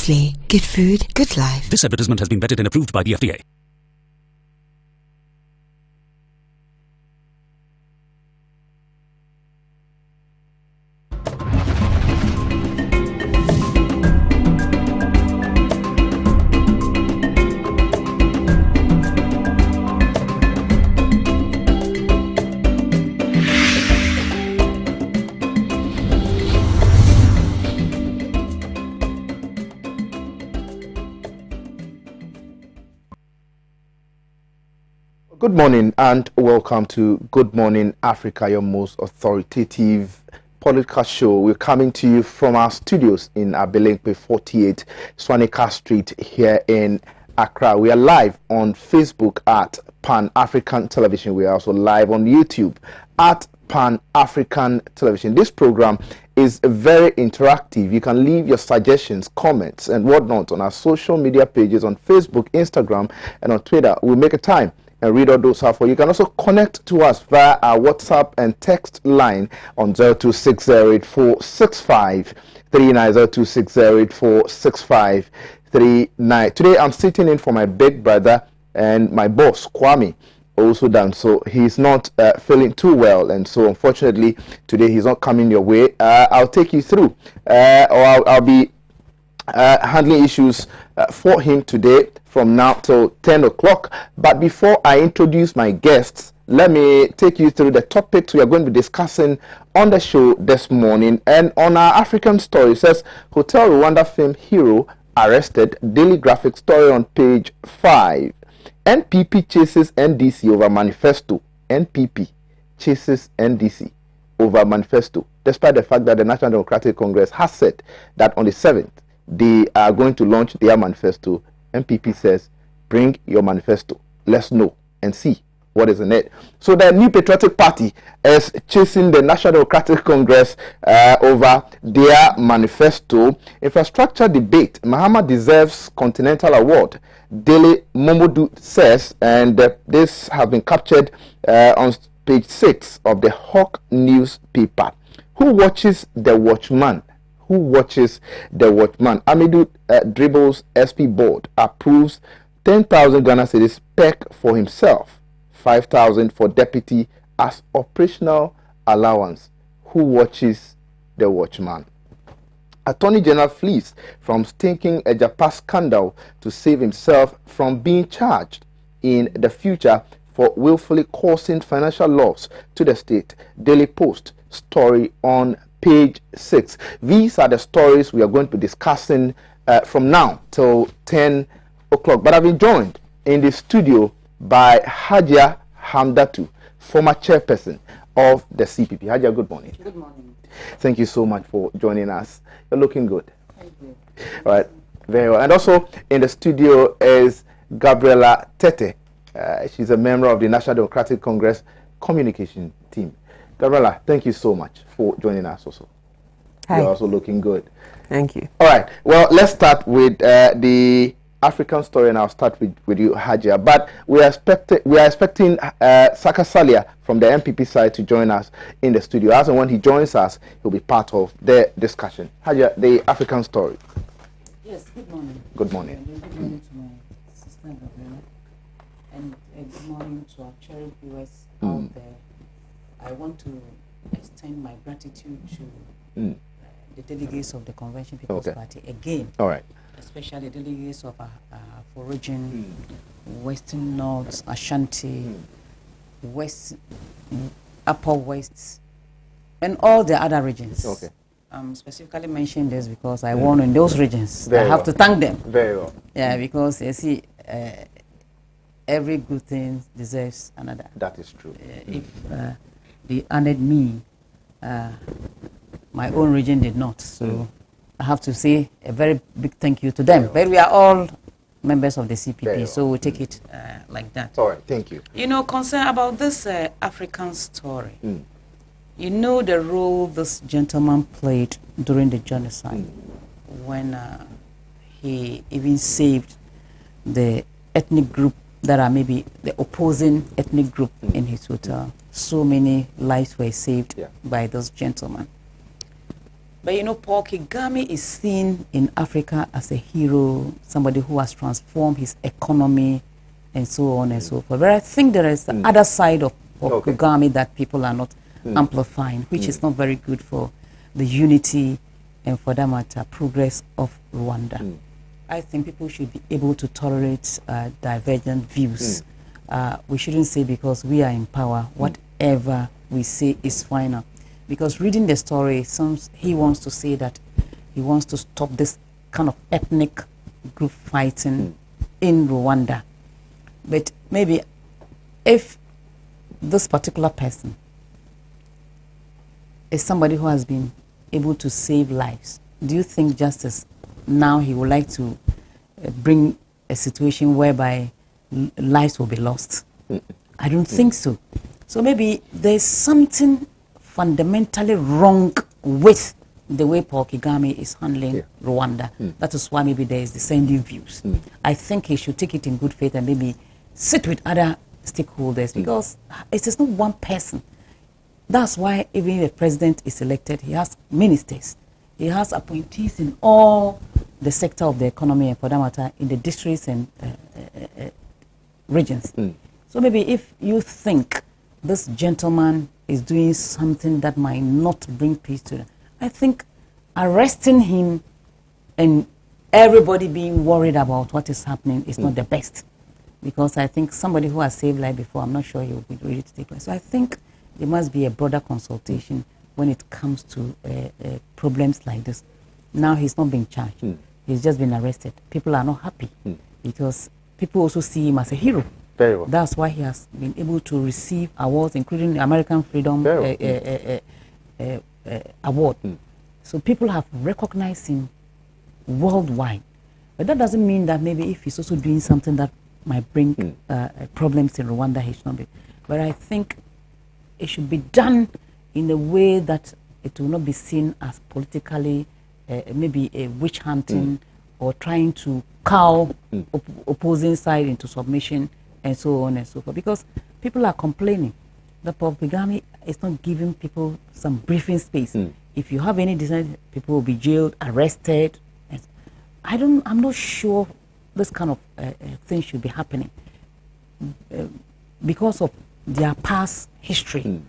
Nestle. Good food, good life. This advertisement has been vetted and approved by the FDA. Good morning and welcome to Good Morning Africa, your most authoritative political show. We're coming to you from our studios in Abelemkpe 48 Swanika Street here in Accra. We are live on Facebook at Pan-African Television. We are also live on YouTube at Pan-African Television. This program is very interactive. You can leave your suggestions, comments, and whatnot on our social media pages on Facebook, Instagram, and on Twitter. We'll make a time and read all those out for you. You can also connect to us via our WhatsApp and text line on 0260846539, 0260846539. Today I'm sitting in for my big brother and my boss, Kwame, also done. So he's not feeling too well, and so unfortunately today he's not coming your way. I'll take you through, or I'll be handling issues for him today from now till 10 o'clock. But before I introduce my guests, let me take you through the topics we are going to be discussing on the show this morning. And on our African story, it says Hotel Rwanda film hero arrested. Daily Graphic story on page 5. NPP chases NDC over manifesto. NPP chases NDC over manifesto, despite the fact that the National Democratic Congress has said that on the 7th they are going to launch their manifesto. MPP says, bring your manifesto. Let's know and see what is in it. So the New Patriotic Party is chasing the National Democratic Congress over their manifesto. Infrastructure debate. Mahama deserves Continental Award. Dele Momodu says, and this has been captured on page 6 of the Hawk newspaper. Who watches the watchman? Who watches the watchman? Amidu dribbles SP board, approves 10,000 Ghana cedis PEC for himself, 5,000 for deputy as operational allowance. Who watches the watchman? Attorney General flees from stinking Ejapa scandal to save himself from being charged in the future for willfully causing financial loss to the state. Daily Post story on page 6. These are the stories we are going to be discussing from now till 10 o'clock. But I've been joined in the studio by Hajia Hamdatu, former chairperson of the CPP. Hajia, good morning. Good morning. Thank you so much for joining us. You're looking good. Thank you. All right, very well. And also in the studio is Gabriela Tete. She's a member of the National Democratic Congress communication team. Gabriela, thank you so much for joining us also. Hi. You're also looking good. Thank you. All right. Well, let's start with the African story, and I'll start with you, Hajia. But we are expecting Saka Salia from the MPP side to join us in the studio. As and when he joins us, he'll be part of the discussion. Hajia, the African story. Yes, good morning. Good morning. Good morning to my sister Gabriela, and good morning to our cherry viewers out there. I want to extend my gratitude to the delegates of the Convention People's Party again. All right. Especially delegates of for region, Western North, Ashanti, West, Upper West, and all the other regions. Okay. I'm specifically mentioning this because I won in those regions. Very I have to thank them. Very well. Yeah, because you see, every good thing deserves another. That is true. If they honored me, my own region did not. So I have to say a very big thank you to them. But we are all members of the CPP, so we'll take it like that. All right, thank you. You know, concern about this African story, you know the role this gentleman played during the genocide when he even saved the ethnic group that are maybe the opposing ethnic group in his hotel. So many lives were saved by those gentlemen. But you know, Paul Kagame is seen in Africa as a hero, somebody who has transformed his economy and so on and so forth. But I think there is the other side of Paul Kagame that people are not amplifying, which is not very good for the unity and, for that matter, progress of Rwanda. I think people should be able to tolerate divergent views. We shouldn't say because we are in power, whatever we say is final. Because reading the story, he wants to say that he wants to stop this kind of ethnic group fighting in Rwanda. But maybe if this particular person is somebody who has been able to save lives, do you think justice now he would like to bring a situation whereby lives will be lost? I don't think so. So maybe there's something fundamentally wrong with the way Paul Kagame is handling Rwanda. That is why maybe there is dissenting views. I think he should take it in good faith and maybe sit with other stakeholders, because it is not one person. That's why even if the president is elected, he has ministers. He has appointees in all the sector of the economy, and for that matter, in the districts and regions. So maybe if you think this gentleman is doing something that might not bring peace to them, I think arresting him and everybody being worried about what is happening is not the best. Because I think somebody who has saved life before, I'm not sure he will be ready to take it. So I think there must be a broader consultation when it comes to problems like this. Now he's not being charged. He's just been arrested. People are not happy because people also see him as a hero. Very well. That's why he has been able to receive awards, including the American Freedom Award. So people have recognized him worldwide. But that doesn't mean that maybe if he's also doing something that might bring problems in Rwanda, he should not be. But I think it should be done in a way that it will not be seen as politically maybe a witch hunting or trying to cow opposing side into submission and so on and so forth. Because people are complaining that Paul Kagame is not giving people some briefing space. If you have any dissent, people will be jailed, arrested. I'm not sure this kind of thing should be happening because of their past history.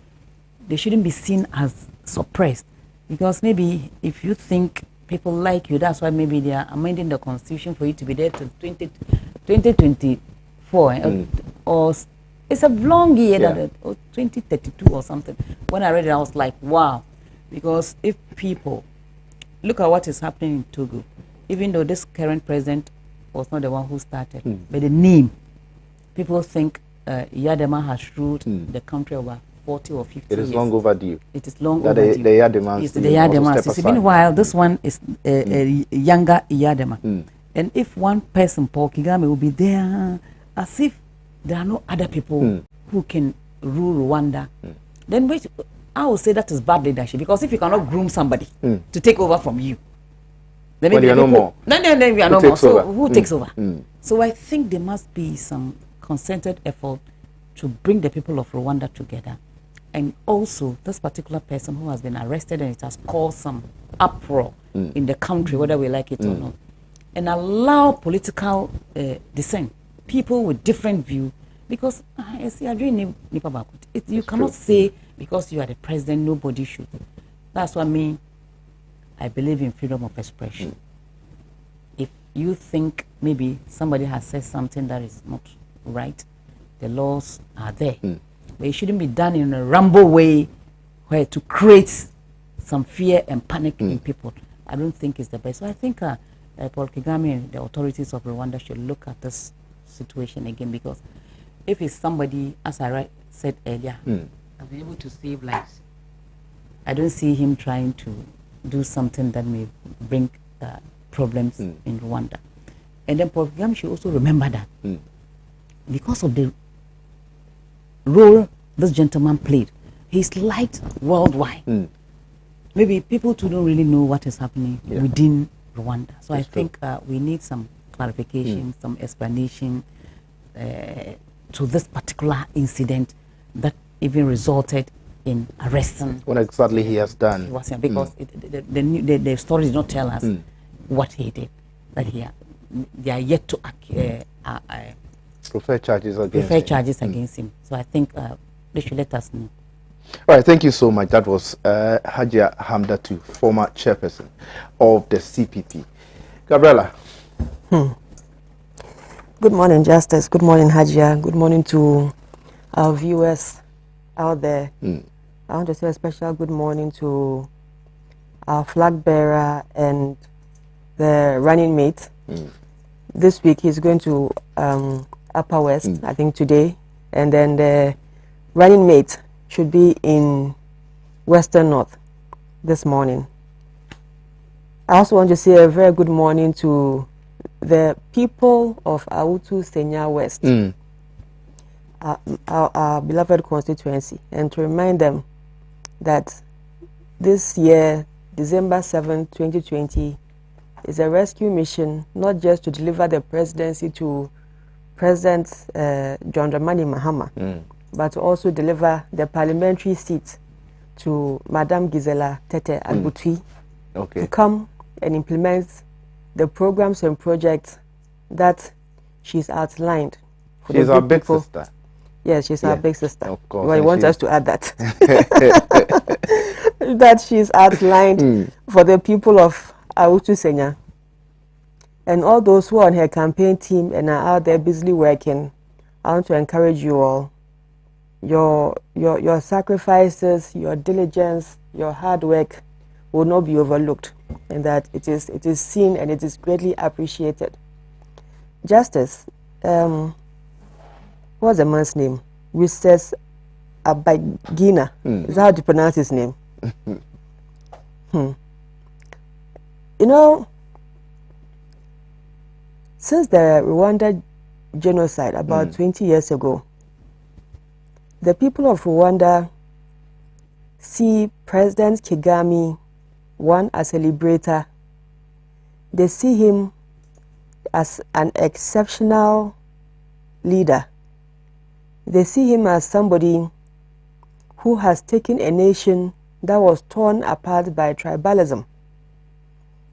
They shouldn't be seen as suppressed, because maybe if you think people like you, that's why maybe they are amending the constitution for you to be there to 2024 or it's a long year, or 2032 or something. When I read it, I was like, wow. Because if people look at what is happening in Togo, even though this current president was not the one who started, but the name, people think Yadema has ruled the country over 40 or 50 years. It is long overdue. It is long overdue. The Yadema. It's the Yadema. Meanwhile, this one is a younger Yadema. And if one person, Paul Kagame, will be there as if there are no other people who can rule Rwanda, then I would say that is bad leadership. Because if you cannot groom somebody to take over from you, then maybe you are no more. Then we are no more. So who takes over? So I think there must be some concerted effort to bring the people of Rwanda together. And also, this particular person who has been arrested, and it has caused some uproar in the country, whether we like it or not, and allow political dissent, people with different view, because you cannot say because you are the president, nobody should. That's what I mean. I believe in freedom of expression. If you think maybe somebody has said something that is not right, the laws are there. But it shouldn't be done in a rumble way where to create some fear and panic in people. I don't think it's the best. So I think Paul Kagame and the authorities of Rwanda should look at this situation again, because if it's somebody, as I said earlier, has been able to save lives, I don't see him trying to do something that may bring problems in Rwanda. And then Paul Kagame should also remember that because of the role this gentleman played, he's liked worldwide. Maybe people too don't really know what is happening within Rwanda. So I think we need some clarification, some explanation to this particular incident that even resulted in arresting what exactly he has done. Because the story did not tell us what he did. That they are yet to prefer charges against him. So I think they should let us know. All right, thank you so much. That was Hajia Hamdatu, former chairperson of the CPP. Gabriela. Good morning, Justice. Good morning, Hajia. Good morning to our viewers out there. I want to say a special good morning to our flag bearer and the running mate. This week he's going to Upper West, I think today, and then the running mate should be in Western North this morning. I also want to say a very good morning to the people of Awutu Senya West, our beloved constituency, and to remind them that this year, December 7, 2020, is a rescue mission, not just to deliver the presidency to President John Dramani Mahama, but to also deliver the parliamentary seat to Madame Gisela Tete Agbutui to come and implement the programs and projects that she's outlined. She's our big sister. Yes, she's our big sister. Of course. Well, I want us to add that. That she's outlined for the people of Awutu Senya. And all those who are on her campaign team and are out there busily working, I want to encourage you all. Your sacrifices, your diligence, your hard work will not be overlooked, and that it is seen and it is greatly appreciated. Justice, what's the man's name? Mrs. Abagina. Is that how to pronounce his name? You know, since the Rwanda genocide about 20 years ago, the people of Rwanda see President Kagame, one, as a liberator. They see him as an exceptional leader. They see him as somebody who has taken a nation that was torn apart by tribalism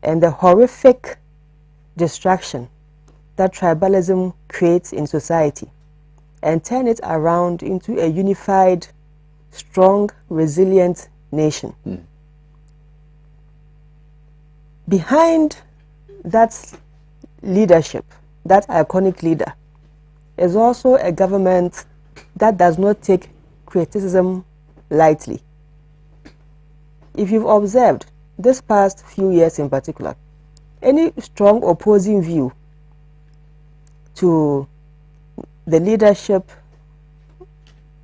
and the horrific destruction that tribalism creates in society, and turn it around into a unified, strong, resilient nation. Behind that leadership, that iconic leader, is also a government that does not take criticism lightly. If you've observed this past few years in particular, any strong opposing view to the leadership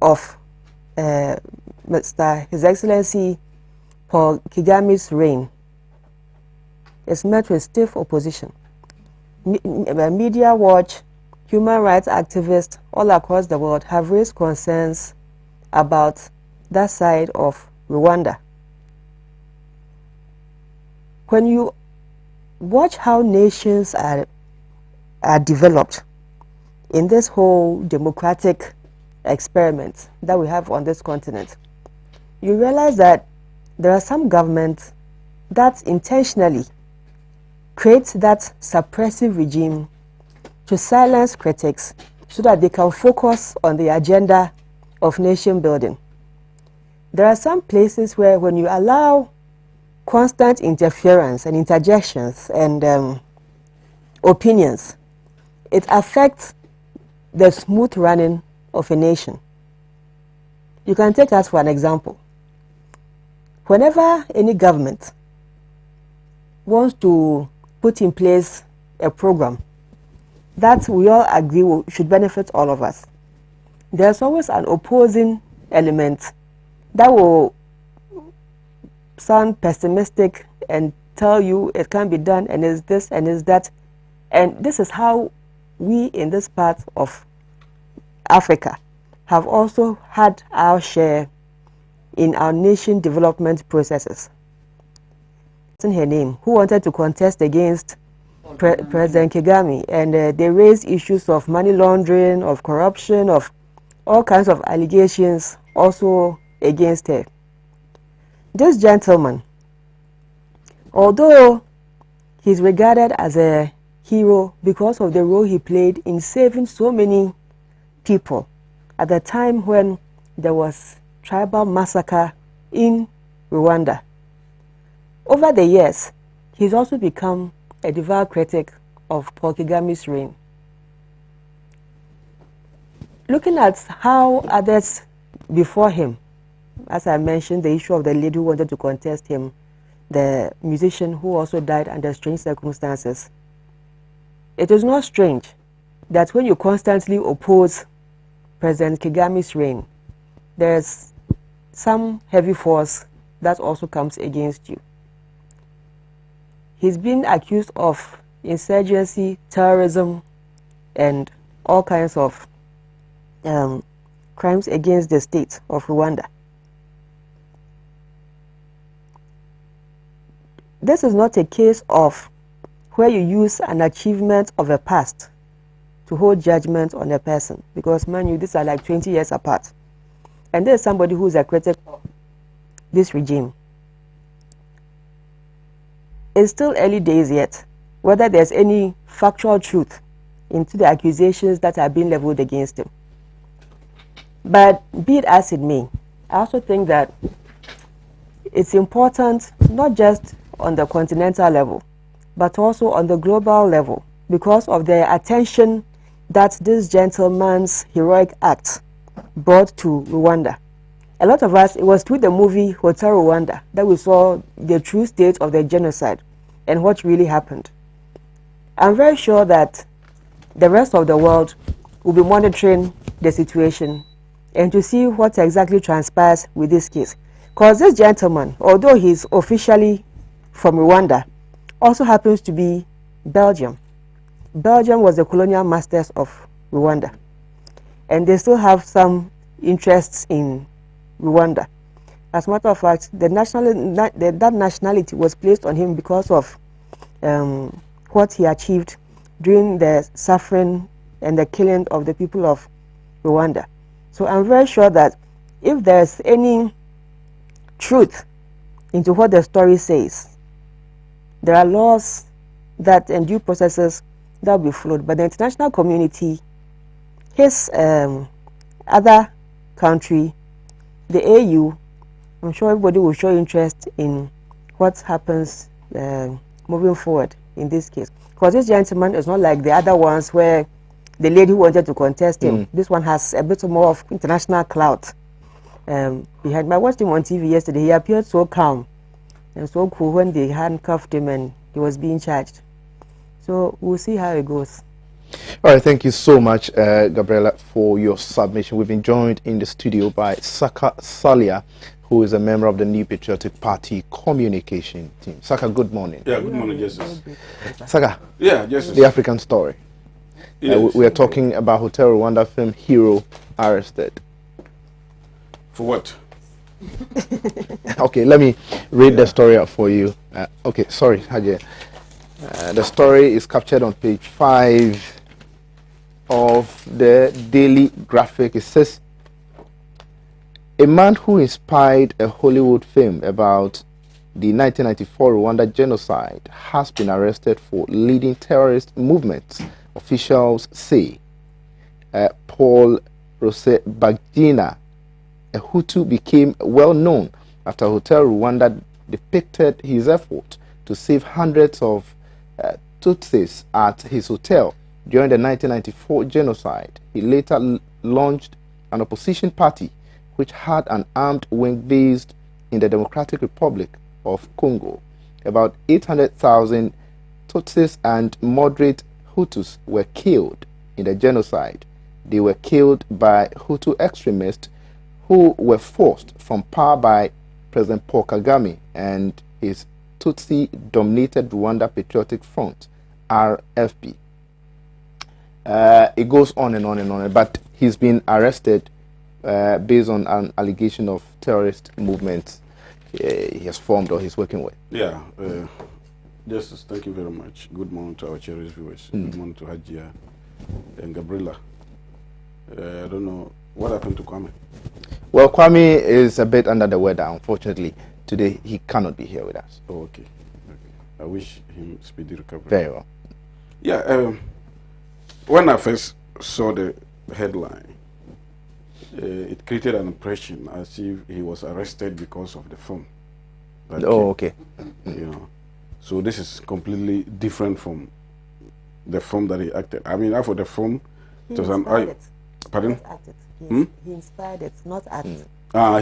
of His Excellency Paul Kagame's reign is met with stiff opposition. Media Watch, human rights activists all across the world have raised concerns about that side of Rwanda. When you watch how nations are developed in this whole democratic experiment that we have on this continent, you realize that there are some governments that intentionally create that suppressive regime to silence critics so that they can focus on the agenda of nation building. There are some places where when you allow constant interference and interjections and opinions, it affects the smooth running of a nation. You can take us for an example. Whenever any government wants to put in place a program that we all agree should benefit all of us, there's always an opposing element that will sound pessimistic and tell you it can't be done and is this and is that. And this is how we in this part of Africa have also had our share in our nation development processes. In her name, who wanted to contest against President Kagame, and they raised issues of money laundering, of corruption, of all kinds of allegations, also against her. This gentleman, although he's regarded as a hero because of the role he played in saving so many people at the time when there was tribal massacre in Rwanda, over the years, he's also become a devout critic of Paul Kagame's reign. Looking at how others before him, as I mentioned, the issue of the lady who wanted to contest him, the musician who also died under strange circumstances, it is not strange that when you constantly oppose President Kagame's reign, there's some heavy force that also comes against you. He's been accused of insurgency, terrorism, and all kinds of crimes against the state of Rwanda. This is not a case of where you use an achievement of a past to hold judgment on a person, because, man, you, these are like 20 years apart. And there's somebody who's a critic of this regime. It's still early days yet, whether there's any factual truth into the accusations that are being leveled against him. But be it as it may, I also think that it's important not just on the continental level, but also on the global level, because of the attention that this gentleman's heroic act brought to Rwanda. A lot of us, it was through the movie Hotel Rwanda that we saw the true state of the genocide and what really happened. I'm very sure that the rest of the world will be monitoring the situation and to see what exactly transpires with this case. Because this gentleman, although he's officially from Rwanda, also happens to be Belgium. Belgium was the colonial masters of Rwanda, and they still have some interests in Rwanda. As a matter of fact, that nationality was placed on him because of what he achieved during the suffering and the killing of the people of Rwanda. So I'm very sure that if there's any truth into what the story says, there are laws that and due processes that will be followed. But the international community, his other country, the AU, I'm sure everybody will show interest in what happens moving forward in this case. Because this gentleman is not like the other ones where the lady who wanted to contest him. This one has a bit more of international clout behind. I watched him on TV yesterday. He appeared so calm and so cool when they handcuffed him and he was being charged. So we'll see how it goes. All right, thank you so much, Gabriela, for your submission. We've been joined in the studio by Saka Salia, who is a member of the New Patriotic Party communication team. Saka, good morning. Yeah, good morning, Justice. Saka, yeah, Justice. The African story. Yes. We are talking about Hotel Rwanda film hero arrested. For what? Okay, let me read the story out for you. Okay, sorry, Haji. The story is captured on page 5 of the Daily Graphic. It says, a man who inspired a Hollywood film about the 1994 Rwanda genocide has been arrested for leading terrorist movements, officials say. Paul Rusesabagina, a Hutu, became well known after Hotel Rwanda depicted his effort to save hundreds of Tutsis at his hotel during the 1994 genocide. He later launched an opposition party which had an armed wing based in the Democratic Republic of Congo. About 800,000 Tutsis and moderate Hutus were killed in the genocide. They were killed by Hutu extremists who were forced from power by President Paul Kagame and his Tutsi-dominated Rwanda Patriotic Front, RFP. It goes on and on and on, but he's been arrested based on an allegation of terrorist movements he has formed or he's working with. Yeah, Justice, thank you very much. Good morning to our cherished viewers. Good morning to Hajia and Gabriela. I don't know, what happened to Kwame? Well, Kwame is a bit under the weather, unfortunately. Today, he cannot be here with us. Oh, okay. I wish him speedy recovery. Very well. Yeah, when I first saw the headline, it created an impression as if he was arrested because of the film. Oh, okay. You know, so this is completely different from the film that he acted. I mean, after the film, it was an pardon? Not acted. He inspired it, not acted.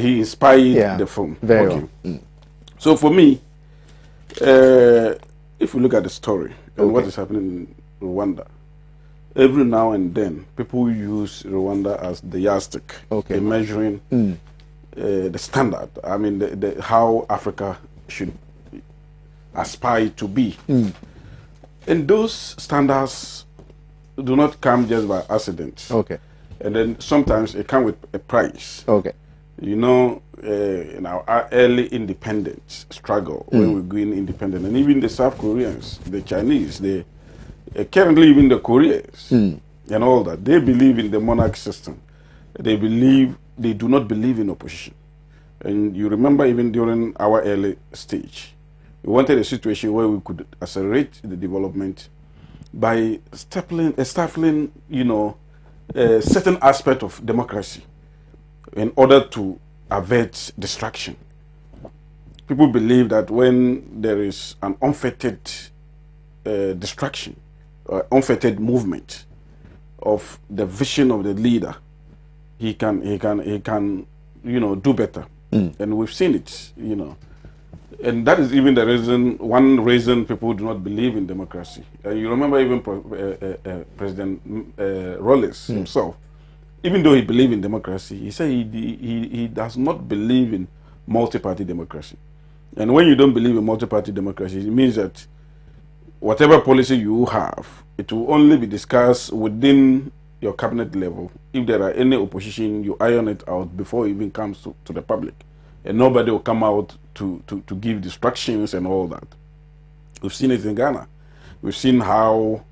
He inspired the film. Very well. So for me, if we look at the story and what is happening in Rwanda, every now and then people use Rwanda as the yardstick in measuring the standard. I mean, how Africa should aspire to be. And those standards do not come just by accident. And then sometimes it comes with a price. You know, in our early independence struggle, when we gain independence, and even the South Koreans, the Chinese, currently even the Koreans, and all that, they believe in the monarch system. They do not believe in opposition. And you remember even during our early stage, we wanted a situation where we could accelerate the development by stifling, you know, a certain aspect of democracy in order to avert distraction. People believe that when there is an unfettered distraction, or unfettered movement of the vision of the leader, he can, you know, do better. And we've seen it, you know. And that is even the reason, one reason people do not believe in democracy. You remember even President Rollins himself, even though he believed in democracy, he said he does not believe in multi-party democracy. And when you don't believe in multi-party democracy, it means that whatever policy you have, it will only be discussed within your cabinet level. If there are any opposition, you iron it out before it even comes to the public. And nobody will come out to give instructions and all that. We've seen it in Ghana. We've seen how,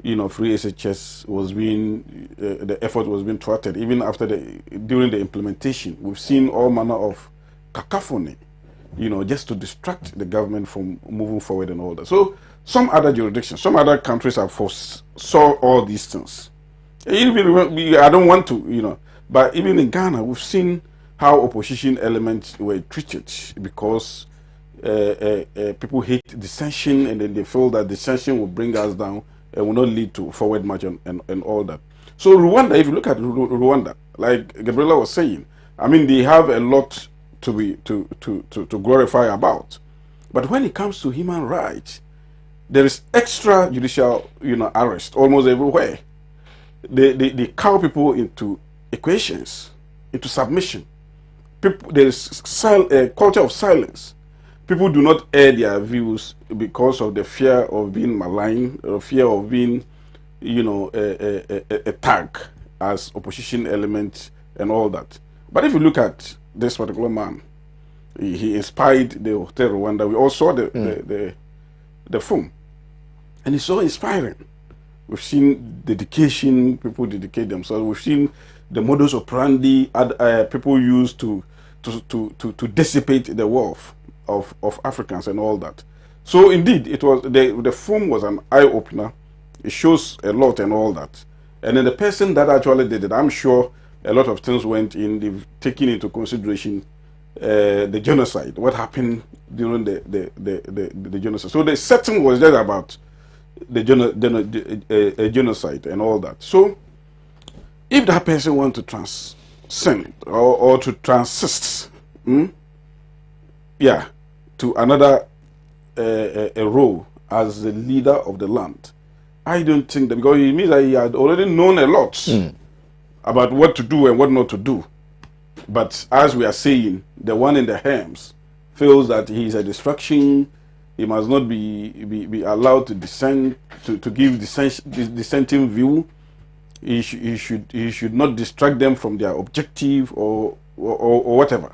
you know, free SHS was being, the effort was being thwarted. Even after during the implementation, we've seen all manner of cacophony, you know, just to distract the government from moving forward and all that. So some other jurisdictions, some other countries have foresaw all these things. Even, I don't want to, you know, but even in Ghana, we've seen how opposition elements were treated because people hate dissension, and then they feel that dissension will bring us down and will not lead to forward march and all that. So Rwanda, if you look at Rwanda, like Gabriela was saying, I mean, they have a lot to glorify about. But when it comes to human rights, there is extrajudicial, you know, arrest almost everywhere. They cow people into equations, into submission. There is a culture of silence. People do not air their views because of the fear of being maligned, or fear of being, you know, attacked as opposition element and all that. But if you look at this particular man, he inspired the Hotel Rwanda. We all saw the film, and it's so inspiring. We've seen dedication, people dedicate themselves. We've seen the modus operandi people use to dissipate the wealth of Africans and all that. So indeed, it was the film was an eye opener. It shows a lot and all that. And then the person that actually did it, I'm sure a lot of things went in. They've taken into consideration the genocide, what happened during the genocide. So the setting was just about the genocide and all that. So if that person wants to transcend or to transist, to another a role as the leader of the land, I don't think that, because it means that he had already known a lot about what to do and what not to do. But as we are saying, the one in the Hems feels that he is a distraction. He must not be allowed to dissent, to give dissenting view. He should not distract them from their objective or whatever.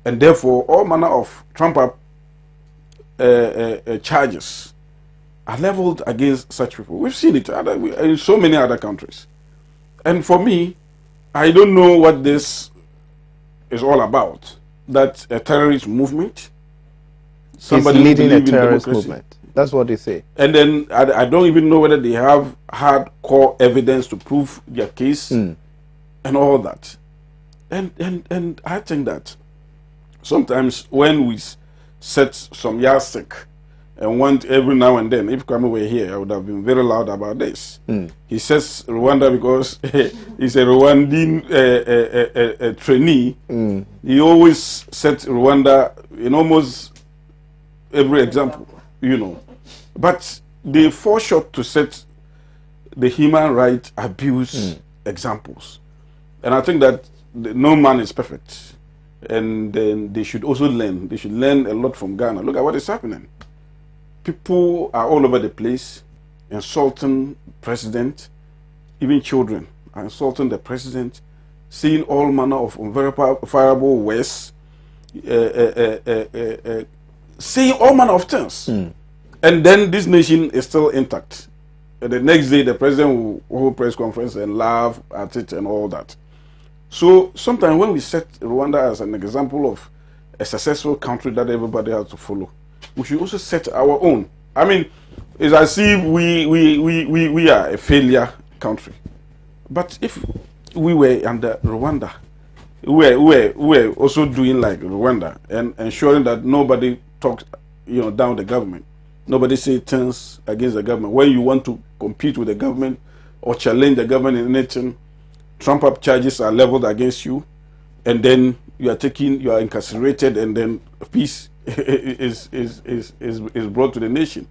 And therefore, all manner of trump-up charges are leveled against such people. We've seen it in so many other countries. And for me, I don't know what this is all about. That a terrorist movement. Somebody leading a terrorist movement. That's what they say. And then I don't even know whether they have hardcore evidence to prove their case and all that. And I think that sometimes when we set some yardstick and want every now and then, if Kwame were here, I would have been very loud about this. He says Rwanda because he's a Rwandan trainee. He always sets Rwanda in almost every example, you know. But they fall short to set the human rights abuse examples. And I think that no man is perfect. And then they should also learn. They should learn a lot from Ghana. Look at what is happening. People are all over the place insulting president, even children are insulting the president, saying all manner of unverifiable words, saying all manner of things. And then this nation is still intact. And the next day, the president will hold press conference and laugh at it and all that. So sometimes when we set Rwanda as an example of a successful country that everybody has to follow, we should also set our own. I mean, it's as if we are a failure country. But if we were under Rwanda, we were also doing like Rwanda and ensuring that nobody talks, you know, down the government. Nobody says things against the government. When you want to compete with the government or challenge the government in anything, Trump-up charges are leveled against you, and then you are incarcerated, and then peace is brought to the nation.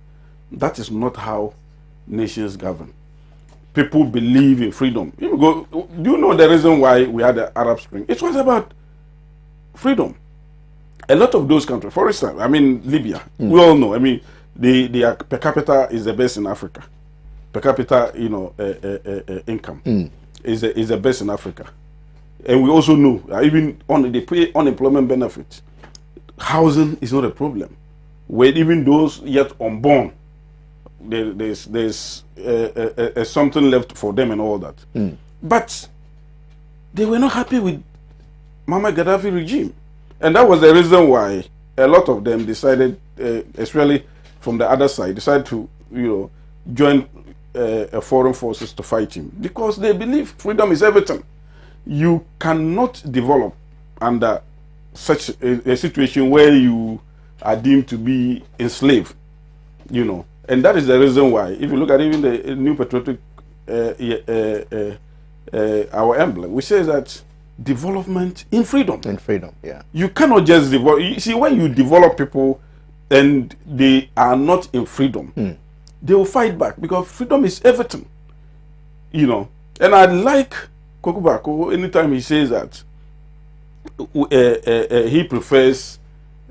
That is not how nations govern. People believe in freedom. Do you know the reason why we had the Arab Spring? It was about freedom. A lot of those countries, for instance, I mean Libya, we all know. I mean, the per capita is the best in Africa. Per capita, you know, income is the best in Africa. And we also know, even on they pay unemployment benefits, housing is not a problem. Where even those yet unborn, there's something left for them and all that. But they were not happy with Muammar Gaddafi regime. And that was the reason why a lot of them decided, especially from the other side, decided to, you know, join foreign forces to fight him. Because they believe freedom is everything. You cannot develop under such a situation where you are deemed to be enslaved, you know. And that is the reason why, if you look at even the new patriotic, our emblem, which says that development in freedom. In freedom, yeah. You cannot just develop. You see, when you develop people and they are not in freedom, they will fight back because freedom is everything, you know. And I like Kokubako anytime he says that he prefers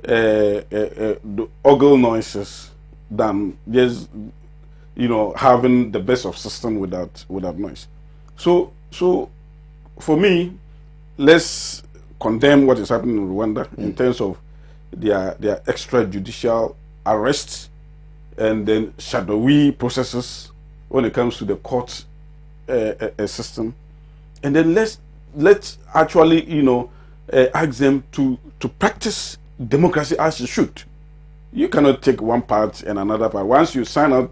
the ogle noises than just, you know, having the best of system without noise. So for me, let's condemn what is happening in Rwanda in terms of their extrajudicial arrests and then shadowy processes when it comes to the court system, and then let's actually, you know, ask them to practice democracy as it should. You cannot take one part and another part. Once you sign on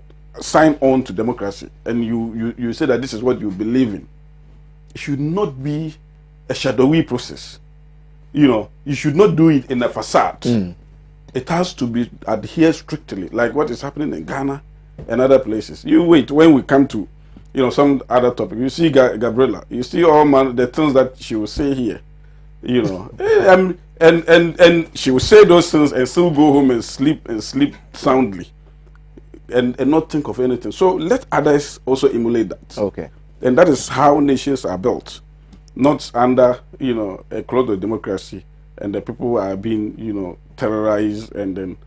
to democracy and you say that this is what you believe in, it should not be a shadowy process. You know, you should not do it in a facade. It has to be adhered strictly, like what is happening in Ghana and other places. You wait, when we come to, you know, some other topic, you see Gabriela, you see all the things that she will say here, you know, and she will say those things and still go home and sleep soundly, and not think of anything. So let others also emulate that. Okay. And that is how nations are built, not under, you know, a cloud of democracy, and the people are being, you know, terrorized, and then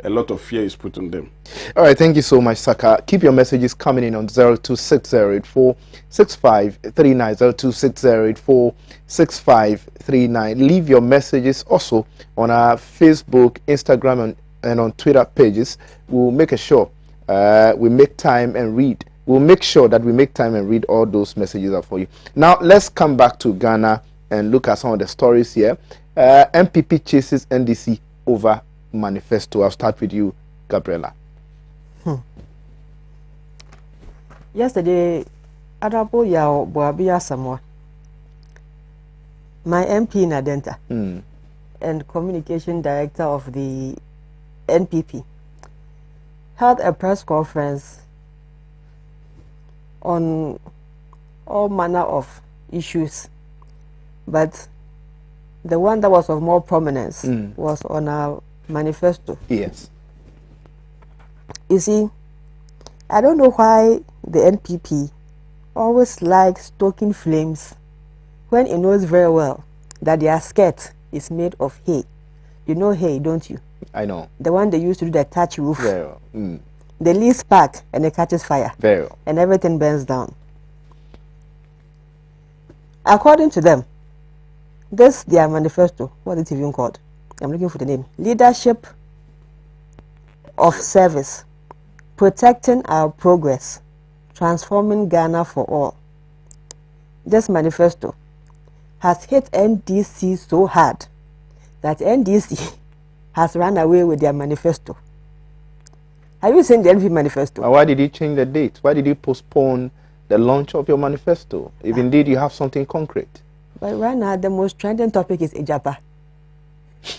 a lot of fear is put on them. All right, thank you so much, Saka. Keep your messages coming in on 0260846539, 0260846539. Leave your messages also on our Facebook, Instagram, and on Twitter pages. We'll make sure we make time and read. We'll make sure that we make time and read all those messages out for you. Now, let's come back to Ghana and look at some of the stories here. MPP chases NDC over manifesto. I'll start with you, Gabriela. Yesterday, Adabo Yao Boabia Samoa, my MP in Adenta and communication director of the NPP, held a press conference on all manner of issues, but the one that was of more prominence was on our manifesto. Yes. You see, I don't know why the NPP always likes stoking flames when it knows very well that their skirt is made of hay. You know hay, don't you? I know. The one they used to do the thatch roof. Very well. The least spark and it catches fire. Very well. And everything burns down. According to them, this their manifesto, what is it even called? I'm looking for the name. Leadership of Service, Protecting Our Progress, Transforming Ghana for All. This manifesto has hit NDC so hard that NDC has run away with their manifesto. Have you seen the NPP manifesto? And why did you change the date? Why did you postpone the launch of your manifesto, if indeed you have something concrete? But right now, the most trending topic is Ijapa.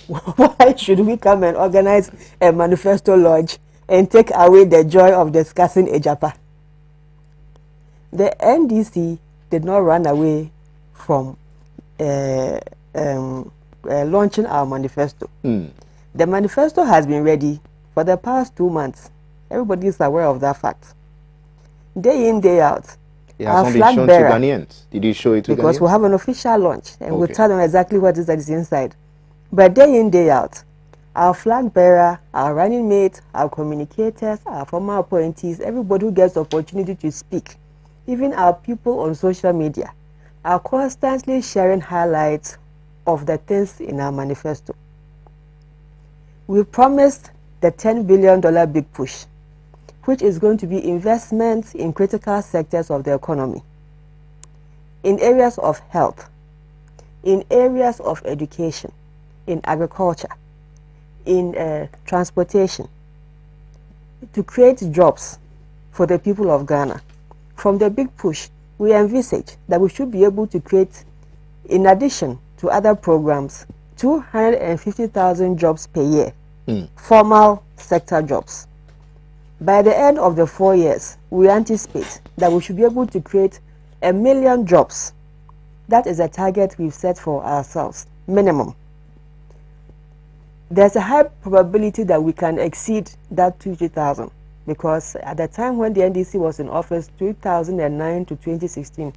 Why should we come and organize a manifesto launch and take away the joy of discussing Ijapa? The NDC did not run away from launching our manifesto. The manifesto has been ready for the past 2 months. Everybody is aware of that fact. Day in, day out. It has not been shown to Ghanaians. Did you show it to Ghanaians? Because we have an official launch and we'll tell them exactly what is that is inside. But day in, day out, our flag bearer, our running mate, our communicators, our former appointees, everybody who gets the opportunity to speak, even our people on social media, are constantly sharing highlights of the things in our manifesto. We promised the $10 billion big push, which is going to be investments in critical sectors of the economy, in areas of health, in areas of education, in agriculture, in transportation, to create jobs for the people of Ghana. From the big push, we envisage that we should be able to create, in addition to other programs, 250,000 jobs per year, formal sector jobs. By the end of the 4 years, we anticipate that we should be able to create 1 million jobs. That is a target we've set for ourselves, minimum. There's a high probability that we can exceed that 200,000 because at the time when the NDC was in office, 2009 to 2016,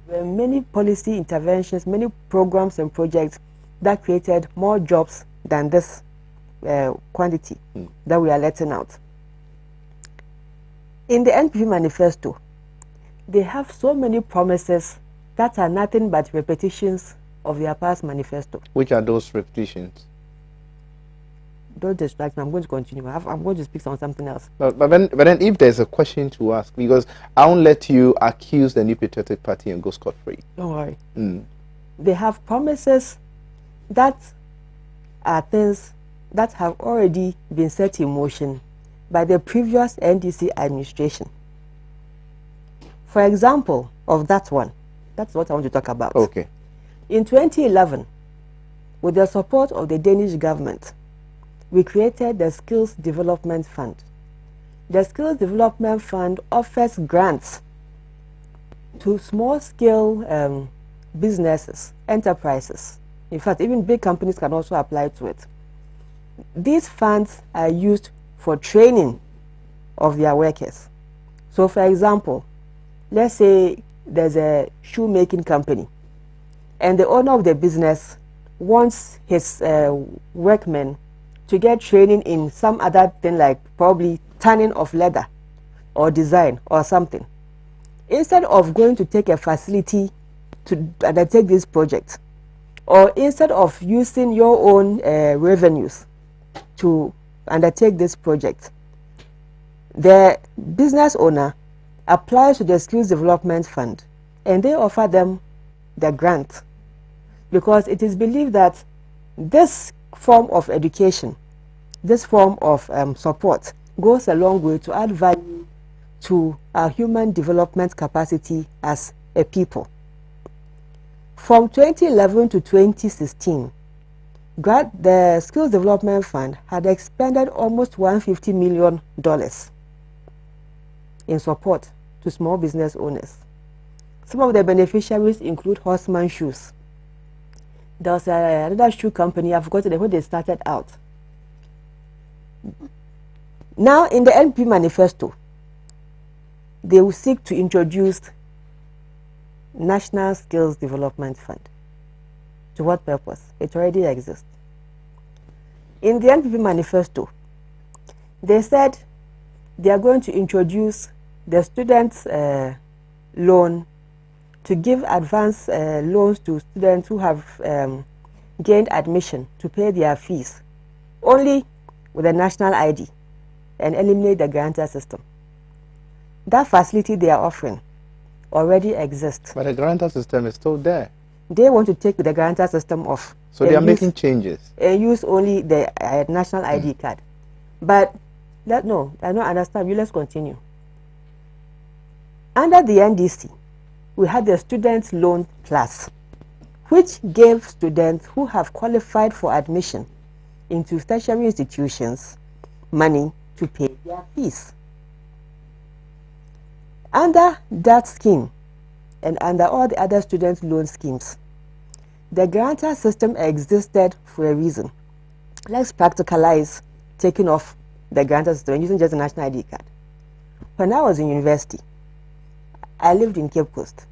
there were many policy interventions, many programs and projects that created more jobs than this quantity that we are letting out. In the NPP manifesto, they have so many promises that are nothing but repetitions of their past manifesto. Which are those repetitions? Don't distract me. I'm going to continue. I'm going to speak on something else. But then if there's a question to ask, because I won't let you accuse the New Patriotic Party and go scot-free. Don't worry. They have promises that are things that have already been set in motion by the previous NDC administration. For example, of that one, that's what I want to talk about. Okay. In 2011, with the support of the Danish government, we created the Skills Development Fund. The Skills Development Fund offers grants to small-scale businesses, enterprises. In fact, even big companies can also apply to it. These funds are used for training of their workers. So, for example, let's say there's a shoemaking company, and the owner of the business wants his workmen to get training in some other thing, like probably tanning of leather or design or something. Instead of going to take a facility to undertake this project, or instead of using your own revenues to undertake this project, the business owner applies to the Skills Development Fund and they offer them the grant, because it is believed that This form of education, this form of support goes a long way to add value to our human development capacity as a people. From 2011 to 2016, the Skills Development Fund had expended almost $150 million in support to small business owners. Some of the beneficiaries include Horseman Shoes. There was another shoe company, I've forgotten when they started out. Now, in the Mpp Manifesto, they will seek to introduce National Skills Development Fund. To what purpose? It already exists. In the Mpp Manifesto, they said they are going to introduce the students' loan to give advance loans to students who have gained admission to pay their fees only with a national ID and eliminate the grantor system. That facility they are offering already exists. But the grantor system is still there. They want to take the grantor system off. So they are making changes. And use only the national ID card. But no, I don't understand. Let's continue. Under the NDC, we had the Student Loan Plus, which gave students who have qualified for admission into tertiary institutions money to pay their fees. Under that scheme, and under all the other student loan schemes, the grantor system existed for a reason. Let's practicalize taking off the grantor system and using just a national ID card. When I was in university, I lived in Cape Coast.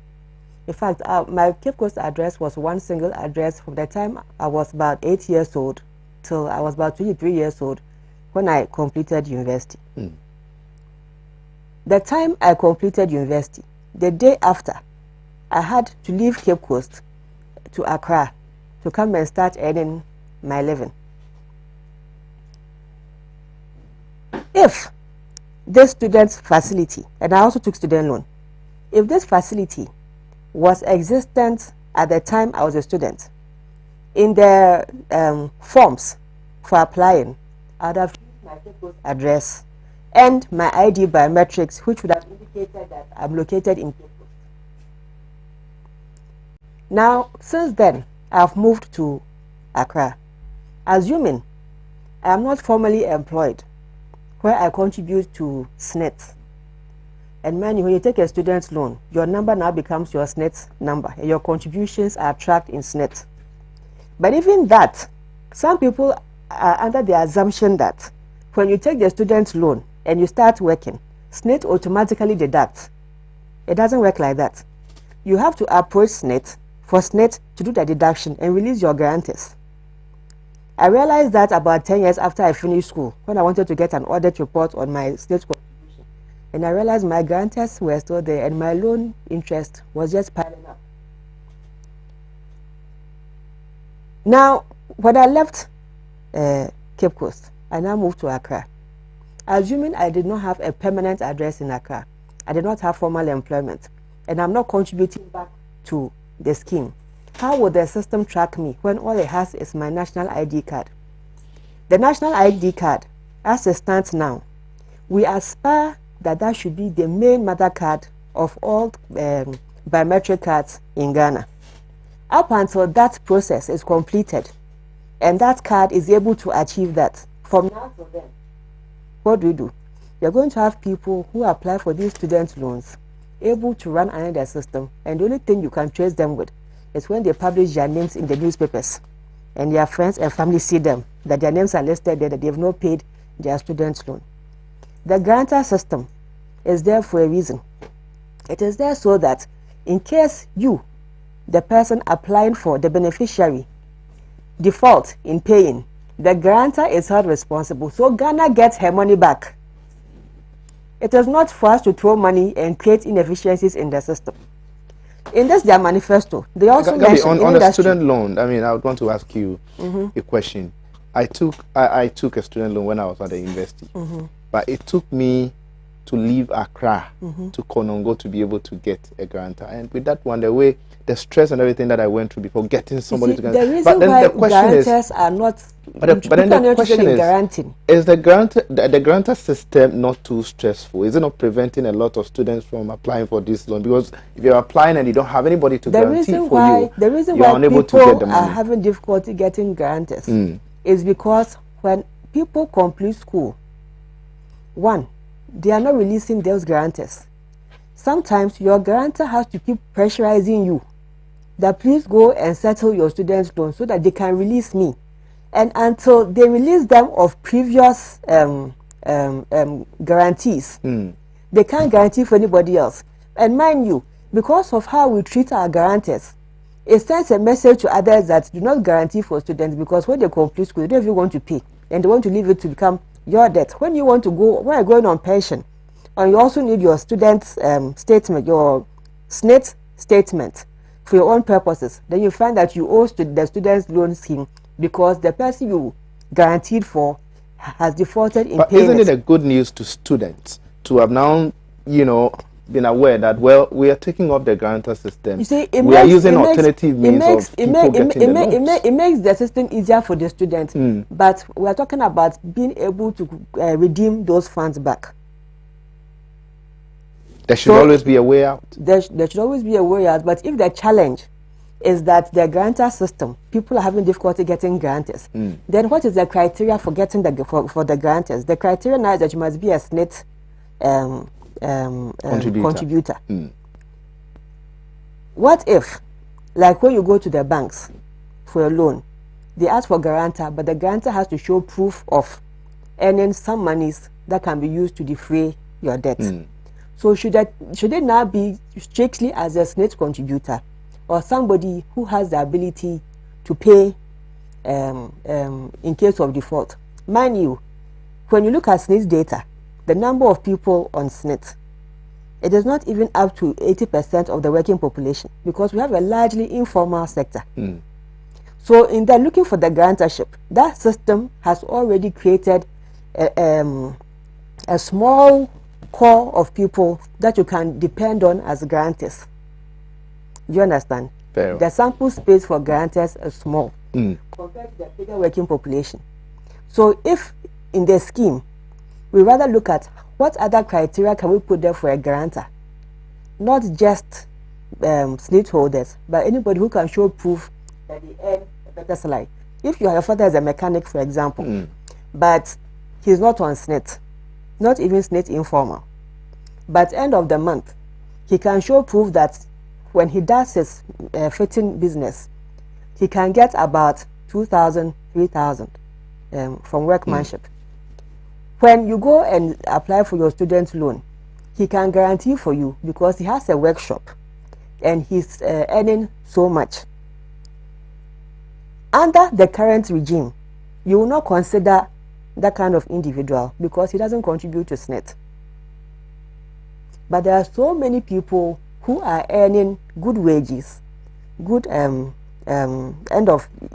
In fact, my Cape Coast address was one single address from the time I was about 8 years old till I was about 23 years old when I completed university. The time I completed university, the day after, I had to leave Cape Coast to Accra to come and start earning my living. If this student's facility, and I also took student loan, if this facility was existent at the time I was a student, in the forms for applying, I would have used my Cape Coast address and my ID biometrics, which would have indicated that I'm located in Cape Coast. Now, since then, I've moved to Accra. Assuming I am not formally employed, where I contribute to SNET. And man, when you take a student's loan, your number now becomes your SNET number, and your contributions are tracked in SNET. But even that, some people are under the assumption that when you take the student's loan and you start working, SNET automatically deducts. It doesn't work like that. You have to approach SNET for SNET to do the deduction and release your guarantors. I realized that about 10 years after I finished school, when I wanted to get an audit report on my SNET contribution, and I realized my guarantors were still there and my loan interest was just piling up. Now, when I left Cape Coast, I now moved to Accra. Assuming I did not have a permanent address in Accra, I did not have formal employment, and I'm not contributing back to the scheme, how would the system track me when all it has is my national ID card? The national ID card, as it stands now, we aspire that that should be the main mother card of all biometric cards in Ghana. Up until that process is completed, and that card is able to achieve that, from now to then, what do? You're going to have people who apply for these student loans able to run under the system, and the only thing you can trace them with is when they publish their names in the newspapers and their friends and family see them, that their names are listed there, that they have not paid their student loan. The grantor system is there for a reason. It is there so that in case you, the person applying for the beneficiary, default in paying, the grantor is held responsible, so Ghana gets her money back. It is not for us to throw money and create inefficiencies in the system. In this their manifesto, they also mentioned on the student loan. I mean, I would want to ask you a question. I took a student loan when I was at the university, but it took me to leave Accra to Konongo to be able to get a guarantor. And with that one, the stress and everything that I went through before getting somebody to guarantee. The reason why guarantors are not, but then the question is the guarantor system not too stressful? Is it not preventing a lot of students from applying for this loan? Because if you're applying and you don't have anybody to guarantee for you, the reason you're why unable to people get the money. are having difficulty getting guarantors is because when people complete school, one, they are not releasing those guarantors. Sometimes your guarantor has to keep pressurizing you that please go and settle your students' loan so that they can release me. And until they release them of previous guarantees, they can't guarantee for anybody else. And mind you, because of how we treat our guarantors, it sends a message to others that do not guarantee for students, because when they complete school, they don't even want to pay, and they want to leave it to become your debt. When you want to go, when you're going on pension, and you also need your student's statement, your SNIT statement for your own purposes, then you find that you owe the student's loan scheme because the person you guaranteed for has defaulted in payment. But isn't it a good news to students to have now, been aware that, well, we are taking off the guarantor system. You see, we are using alternative means of people getting the loans. It makes the system easier for the student, but we are talking about being able to redeem those funds back. There should always be a way out. There should always be a way out, but if the challenge is that the guarantor system, people are having difficulty getting guarantors, then what is the criteria for getting for the guarantors? The criteria now is that you must be a SNIT contributor. What if, like when you go to the banks for a loan, they ask for guarantor, but the guarantor has to show proof of earning some monies that can be used to defray your debt. So should it now be strictly as a SNIT contributor, or somebody who has the ability to pay in case of default? Mind you, when you look at SNIT data, the number of people on SNIT, it is not even up to 80% of the working population, because we have a largely informal sector. So in that looking for the guarantorship, that system has already created a small core of people that you can depend on as guarantors. Do you understand? Fair. The sample space for guarantors is small compared to the bigger working population. So if in the scheme, we rather look at what other criteria can we put there for a guarantor, not just SNIT holders, but anybody who can show proof that they earn a better salary. If your father is a mechanic, for example, but he's not on SNIT, not even SNIT informal, but end of the month, he can show proof that when he does his fitting business, he can get about 2,000, 3,000 from workmanship. When you go and apply for your student loan, he can guarantee for you because he has a workshop and he's earning so much. Under the current regime, you will not consider that kind of individual because he doesn't contribute to SNIT. But there are so many people who are earning good wages, good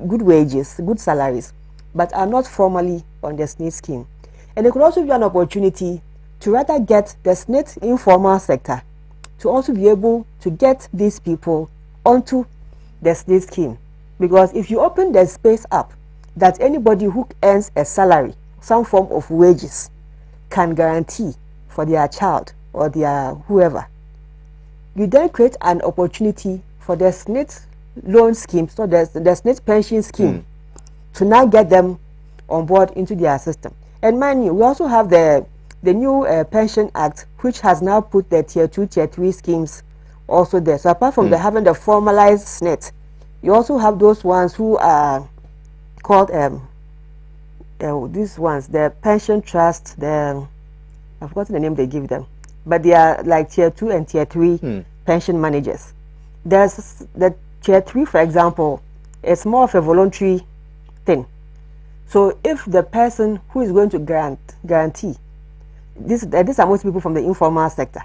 good salaries, but are not formally on the SNIT scheme. And it could also be an opportunity to rather get the SNIT informal sector to also be able to get these people onto the SNIT scheme. Because if you open the space up that anybody who earns a salary, some form of wages, can guarantee for their child or their whoever, you then create an opportunity for the SNIT loan scheme, so the SNIT pension scheme, to now get them on board into their system. And mind you, we also have the new Pension Act, which has now put the Tier 2, Tier 3 schemes also there. So apart from having the formalized SNIT, you also have those ones who are called, these ones, the pension trust, I've forgotten the name they give them, but they are like Tier 2 and Tier 3 pension managers. There's the Tier 3, for example, it's more of a voluntary thing. So if the person who is going to guarantee, these are most people from the informal sector,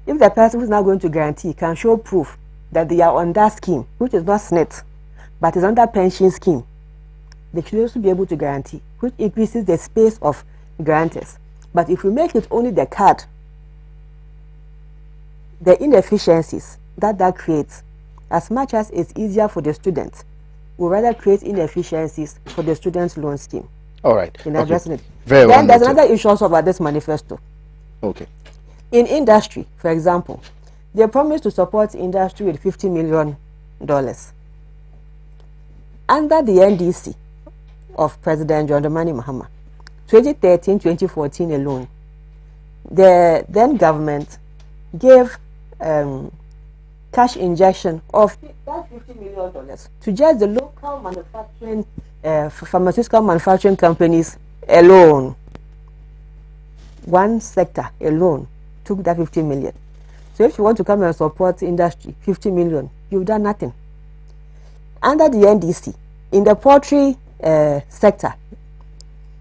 if the person who is now going to guarantee can show proof that they are on that scheme, which is not SNIT, but is under pension scheme, they should also be able to guarantee, which increases the space of guarantors. But if we make it only the card the inefficiencies that creates, as much as it's easier for the student, we rather create inefficiencies for the student's loan scheme. All right. In addressing it. Very well. Then there's another issue also about this manifesto. Okay. In industry, for example, they promised to support industry with $50 million. Under the NDC of President John Dramani Mahama, 2013-2014 alone, the then government gave cash injection of that $50 million to just the local manufacturing, pharmaceutical manufacturing companies alone. One sector alone took that 50 million. So if you want to come and support industry, 50 million, you've done nothing. Under the NDC, in the poultry sector,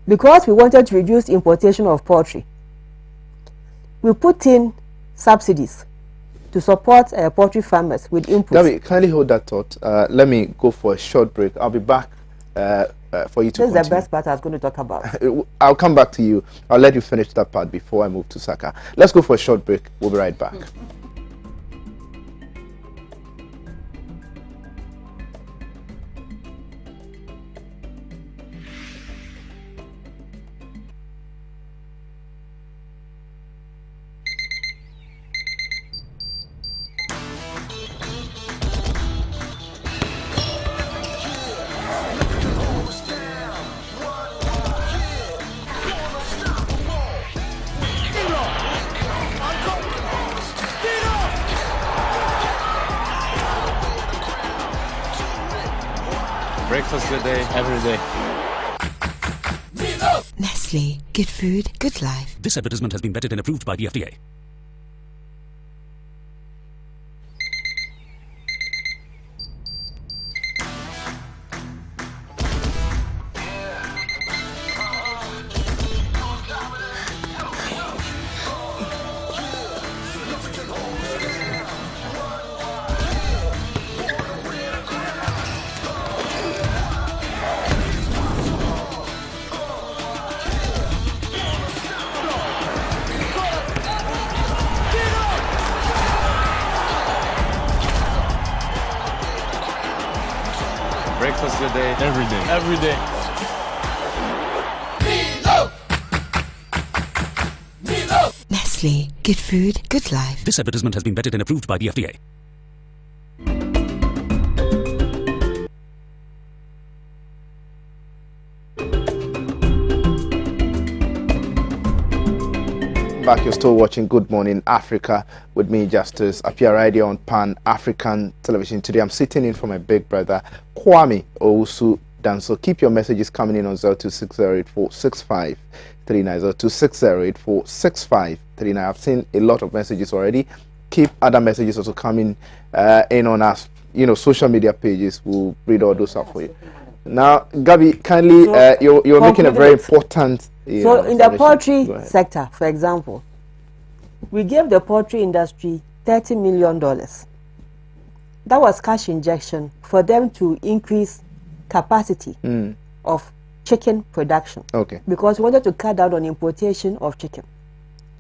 because we wanted to reduce importation of poultry, we put in subsidies to support poultry farmers with inputs. Gabby, kindly hold that thought. Let me go for a short break. I'll be back for you to continue. This is the best part I was going to talk about. I'll come back to you. I'll let you finish that part before I move to Saka. Let's go for a short break. We'll be right back. Breakfast good day, every day. Nestle. Good food, good life. This advertisement has been vetted and approved by the FDA. Breakfast good day, every day. Every day. Nestle. Good food, good life. This advertisement has been vetted and approved by the FDA. Back, you're still watching Good Morning Africa with me, Justice Appiah, right here on Pan-African Television. Today I'm sitting in for my big brother Kwame Owusu Danso. Keep your messages coming in on 0260846539, 0260846539. I've seen a lot of messages already. Keep other messages also coming in on us, social media pages. We'll read all those out for you. Now, Gabby, kindly, you're making a very important. So in the poultry sector, for example, we gave the poultry industry $30 million. That was cash injection for them to increase capacity of chicken production. Okay. Because we wanted to cut down on importation of chicken.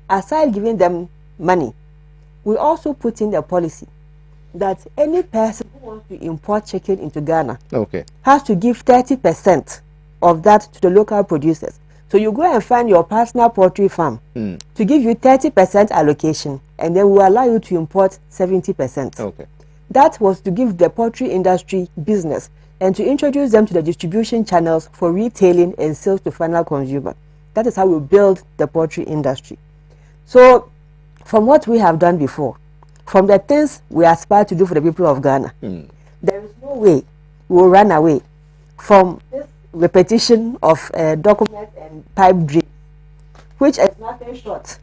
Aside giving them money, we also put in a policy that any person who wants to import chicken into Ghana has to give 30% of that to the local producers. So you go and find your personal poultry farm to give you 30% allocation, and then we'll allow you to import 70%. Okay. That was to give the poultry industry business and to introduce them to the distribution channels for retailing and sales to final consumer. That is how we build the poultry industry. So from what we have done before, from the things we aspire to do for the people of Ghana, there is no way we will run away from this repetition of documents and pipe dreams, which is nothing short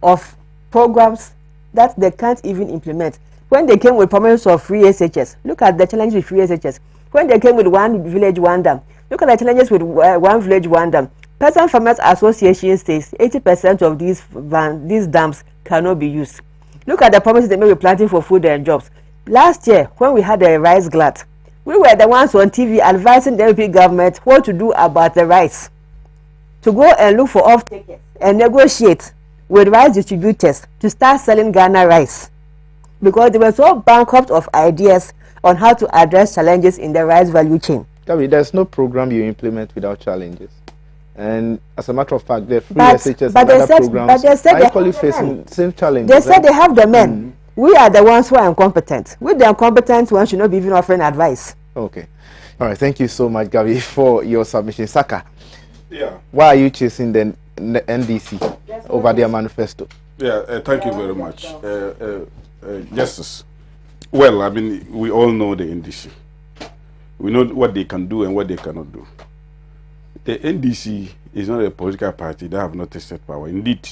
of programs that they can't even implement. When they came with promise of free SHS, look at the challenges with free SHS. When they came with one village, one dam, look at the challenges with one village, one dam. Peasant Farmers Association says 80% of these dams cannot be used. Look at the promises they made with planting for food and jobs. Last year, when we had the rice glut, we were the ones on TV advising the MP government what to do about the rice. To go and look for off-takers and negotiate with rice distributors to start selling Ghana rice. because they were so bankrupt of ideas on how to address challenges in the rice value chain. Gabi, there's no program you implement without challenges. And as a matter of fact, the free SHS and other programs are equally facing same challenges. They said they have the men. We are the ones who are incompetent. With the incompetent ones should not be even offering advice. Okay. All right. Thank you so much, Gabi, for your submission. Saka. Yeah. Why are you chasing the NDC over their manifesto? Yeah. Thank you very much, Justice. Well, I mean, we all know the NDC. We know what they can do and what they cannot do. The NDC is not a political party that have not tasted power. Indeed,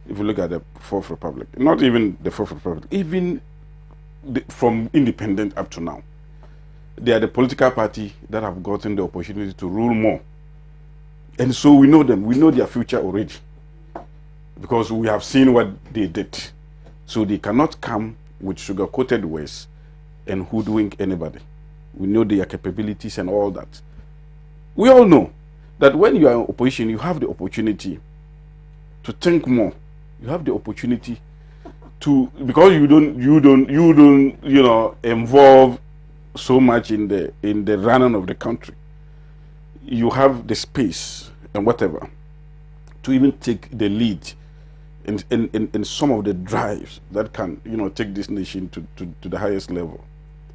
if you look at the Fourth Republic, not even the Fourth Republic, even from independent up to now, they are the political party that have gotten the opportunity to rule more. And so we know them. We know their future already, because we have seen what they did. So they cannot come with sugar-coated ways and hoodwink anybody. We know their capabilities and all that. We all know that when you are in opposition, you have the opportunity to think more. You have the opportunity to, because you don't involve so much in the running of the country. You have the space and whatever to even take the lead in some of the drives that can take this nation to the highest level.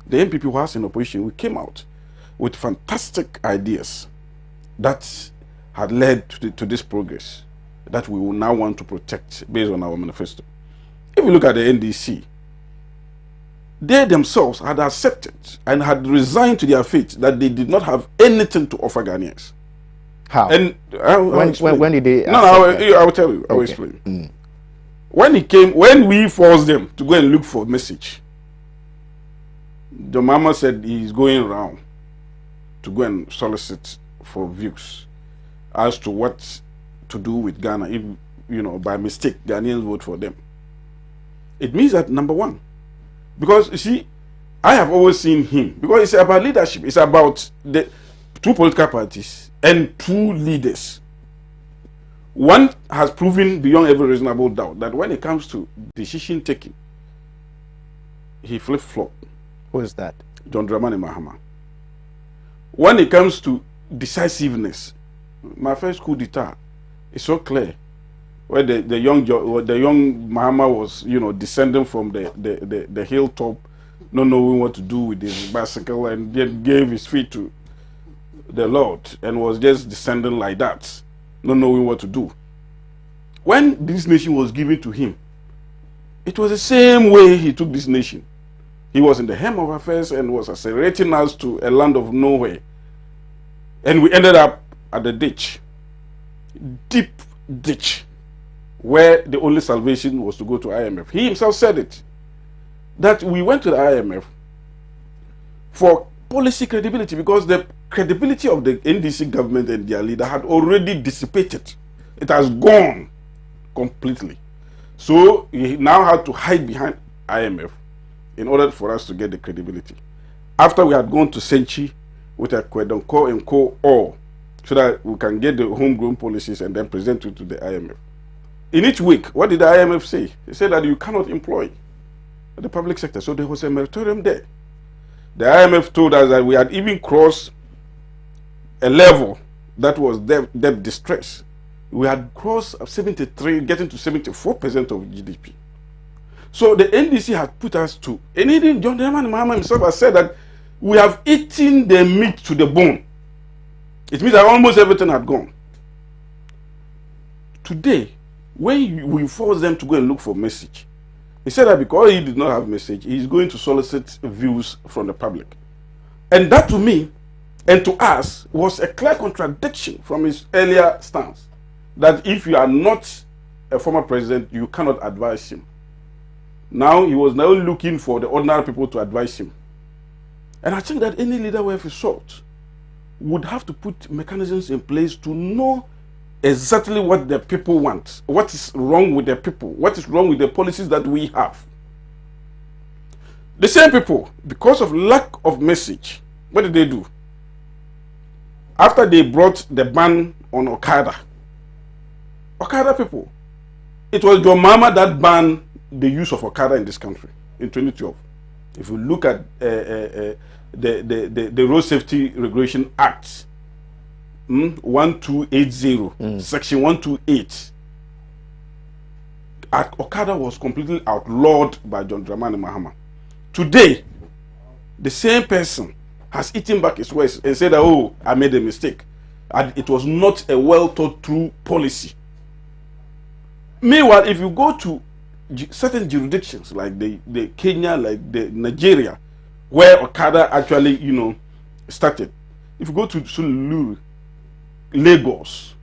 The MPP who was in opposition, we came out with fantastic ideas that had led to this progress that we will now want to protect based on our manifesto. If you look at the NDC, they themselves had accepted and had resigned to their fate that they did not have anything to offer Ghanaians. How? And when did they? No, I will tell you. I will explain. When we forced them to go and look for a message, the mama said he's going around to go and solicit for views as to what to do with Ghana if, by mistake, Ghanaians vote for them. It means that, number one, because, you see, I have always seen him, because it's about leadership. It's about the two political parties and two leaders. One has proven beyond every reasonable doubt that when it comes to decision taking, he flip-flop. Who is that? John Dramani Mahama. When it comes to decisiveness, my first coup d'etat is so clear, where the young Mahama was descending from the hilltop, not knowing what to do with his bicycle, and then gave his feet to the Lord and was just descending like that, not knowing what to do. When this nation was given to him, it was the same way he took this nation. He was in the hem of affairs and was accelerating us to a land of nowhere. And we ended up at the ditch, deep ditch, where the only salvation was to go to IMF. He himself said it, that we went to the IMF for policy credibility, because the credibility of the NDC government and their leader had already dissipated. It has gone completely. So he now had to hide behind IMF in order for us to get the credibility. After we had gone to Senchi with a Kwedonko and Co. all, so that we can get the homegrown policies and then present it to the IMF. In each week, what did the IMF say? They said that you cannot employ the public sector. So there was a moratorium there. The IMF told us that we had even crossed a level that was debt distress. We had crossed 73, getting to 74% of GDP. So the NDC had put us to, and even John Dramani Mahama himself has said that we have eaten the meat to the bone. It means that almost everything had gone. Today, when we force them to go and look for message, he said that because he did not have message, he's going to solicit views from the public. And that to me, and to us, was a clear contradiction from his earlier stance, that if you are not a former president, you cannot advise him. Now he was now looking for the ordinary people to advise him. And I think that any leader worth his salt would have to put mechanisms in place to know exactly what the people want, what is wrong with the people, what is wrong with the policies that we have. The same people, because of lack of message, what did they do? After they brought the ban on Okada people, it was your mama that banned the use of Okada in this country. in 2012. If you look at the Road Safety Regulation Act, 1280, Section 128, Okada was completely outlawed by John Dramani Mahama. Today, the same person has eaten back his words and said that, oh, I made a mistake. And it was not a well thought through policy. Meanwhile, if you go to certain jurisdictions like the Kenya, like the Nigeria, where Okada actually, started. If you go to Sululu, Lagos,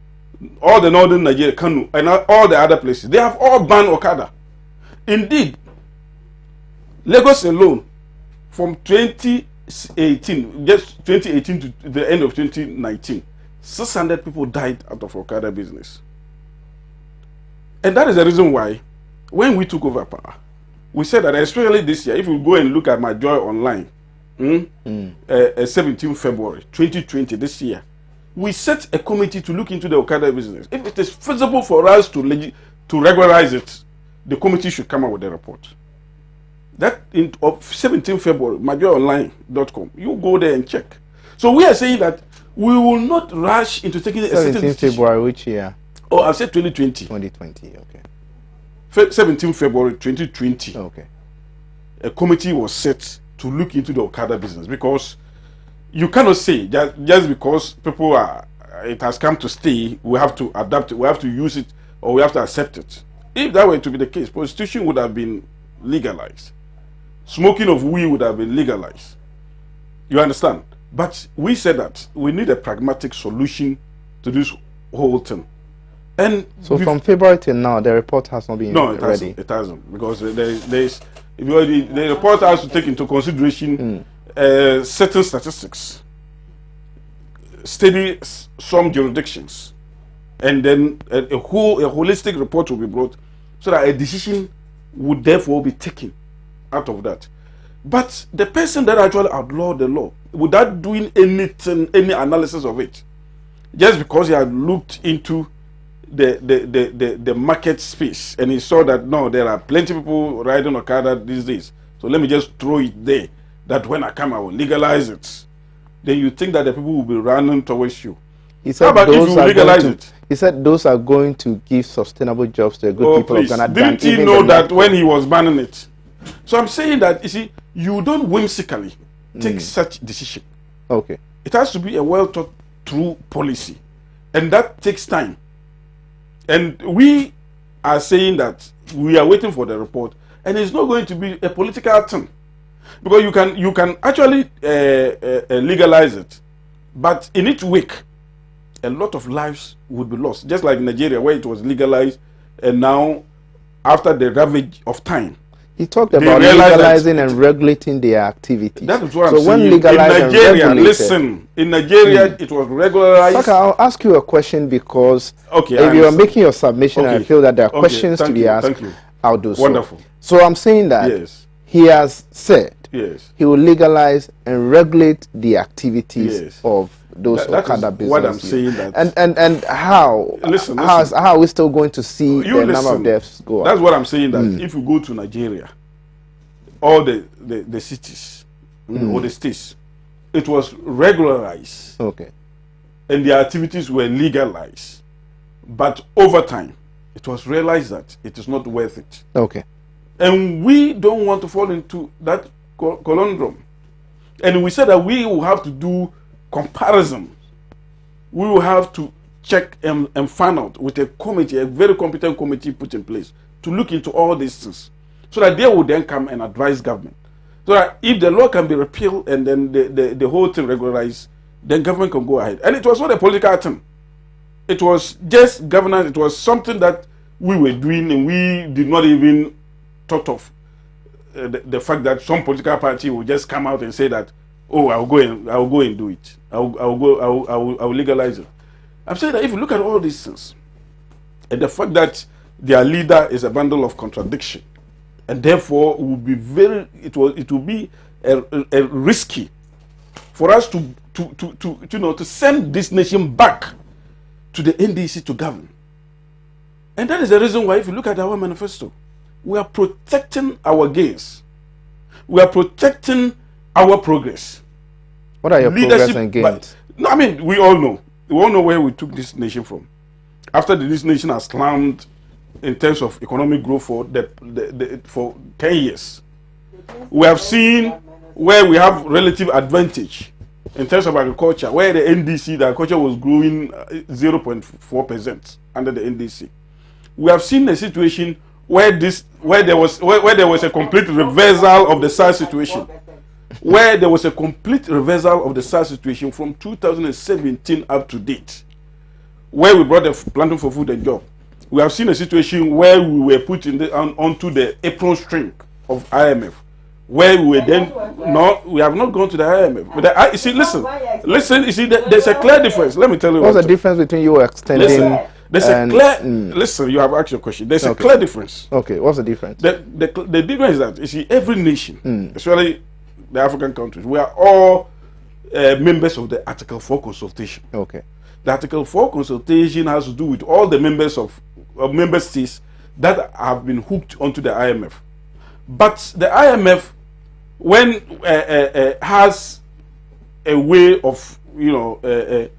all the northern Nigeria, Kanu, and all the other places, they have all banned Okada. Indeed, Lagos alone, from 2018, just 2018 to the end of 2019, 600 people died out of Okada business. And that is the reason why, when we took over power, we said that especially this year, if you go and look at my Joy Online, 17 February 2020, this year, we set a committee to look into the Okada business. If it is feasible for us to regularize it, the committee should come out with a report. That of 17 February, myjoyonline.com, you go there and check. So we are saying that we will not rush into taking a certain 17 February, which year? Oh, I've said 2020. 2020, okay. 17 February 2020. Okay. A committee was set to look into the Okada business, because you cannot say just because people it has come to stay, we have to adapt it, we have to use it, or we have to accept it. If that were to be the case, prostitution would have been legalized. Smoking of weed would have been legalized. You understand? But we said that we need a pragmatic solution to this whole thing. And so from February till now, the report has not been ready. It hasn't, because the report has to take into consideration certain statistics, study some jurisdictions, and then a holistic report will be brought, so that a decision would therefore be taken out of that. But the person that actually outlawed the law, without doing any analysis of it, just because he had looked into the market space and he saw that no, there are plenty of people riding Okada these days, so let me just throw it there, that when I come I will legalize it, then you think that the people will be running towards you. He said, how about if you legalize it? He said those are going to give sustainable jobs to the good people of Ghana. Didn't he know that when he was banning it? So I'm saying that, you see, you don't whimsically take such decision. Okay. It has to be a well thought through policy, and that takes time. And we are saying that we are waiting for the report, and it's not going to be a political thing, because you can actually legalize it, but in its wake, a lot of lives would be lost. Just like Nigeria, where it was legalized, and now after the ravage of time, he talked about legalizing and regulating their activities. That is what I'm saying. When legalized in Nigeria, and listen, in Nigeria, it was regularized. Okay, I'll ask you a question, because if you are making your submission and I feel that there are questions to be asked, I'll do so. Wonderful. So I'm saying that he has said he will legalize and regulate the activities of those Okada businesses. What I'm saying that and how how are we still going to see the number of deaths go up? That's what I'm saying, that if you go to Nigeria, all the cities or the states, it was regularized. Okay. And the activities were legalized. But over time, it was realized that it is not worth it. Okay. And we don't want to fall into that conundrum. And we said that we will have to do comparison. We will have to check and find out with a committee, a very competent committee put in place to look into all these things, so that they will then come and advise government. So that if the law can be repealed and then the whole thing regularized, then government can go ahead. And it was not a political thing. It was just governance. It was something that we were doing, and we did not even thought of the fact that some political party will just come out and say that, oh, I'll go and do it. I'll legalize it. I'm saying that if you look at all these things, and the fact that their leader is a bundle of contradiction, and therefore it will be a risky for us to send this nation back to the NDC to govern. And that is the reason why, if you look at our manifesto, we are protecting our gains We are protecting our progress. What are your progress and gains? No, I mean, we all know. We all know where we took this nation from. After this nation has slammed in terms of economic growth for for 10 years, we have seen where we have relative advantage in terms of agriculture, where the NDC, the agriculture was growing 0.4% under the NDC. We have seen a situation where there was a complete reversal of the SARS situation. Where there was a complete reversal of the SARS situation from 2017 up to date, where we brought the Planting for Food and Job. We have seen a situation where we were put onto the apron string of IMF, where we were then we have not gone to the IMF. But you see, listen. You see, there's a clear difference. Let me tell you. What's the difference between you extending? Listen, you have asked your question. There's a clear difference. Okay, what's the difference? The difference is that you see, every nation, especially the African countries, we are all members of the Article 4 consultation. Okay. The Article 4 consultation has to do with all the members of member states that have been hooked onto the IMF. But the IMF, when has a way of, the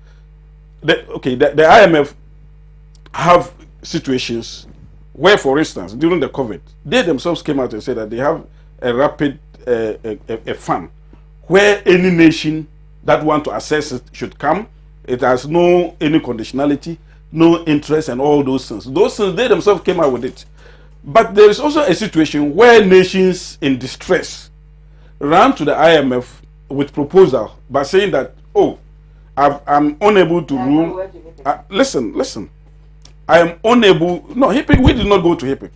IMF have situations where, for instance, during the COVID, they themselves came out and said that they have a rapid a fund where any nation that want to access it should come. It has no any conditionality, no interest, and all those things. Those things, they themselves came out with it. But there is also a situation where nations in distress ran to the IMF with proposal by saying that, oh, I'm unable to rule. Listen. I am unable. No, HIPIC, we did not go to HIPIC.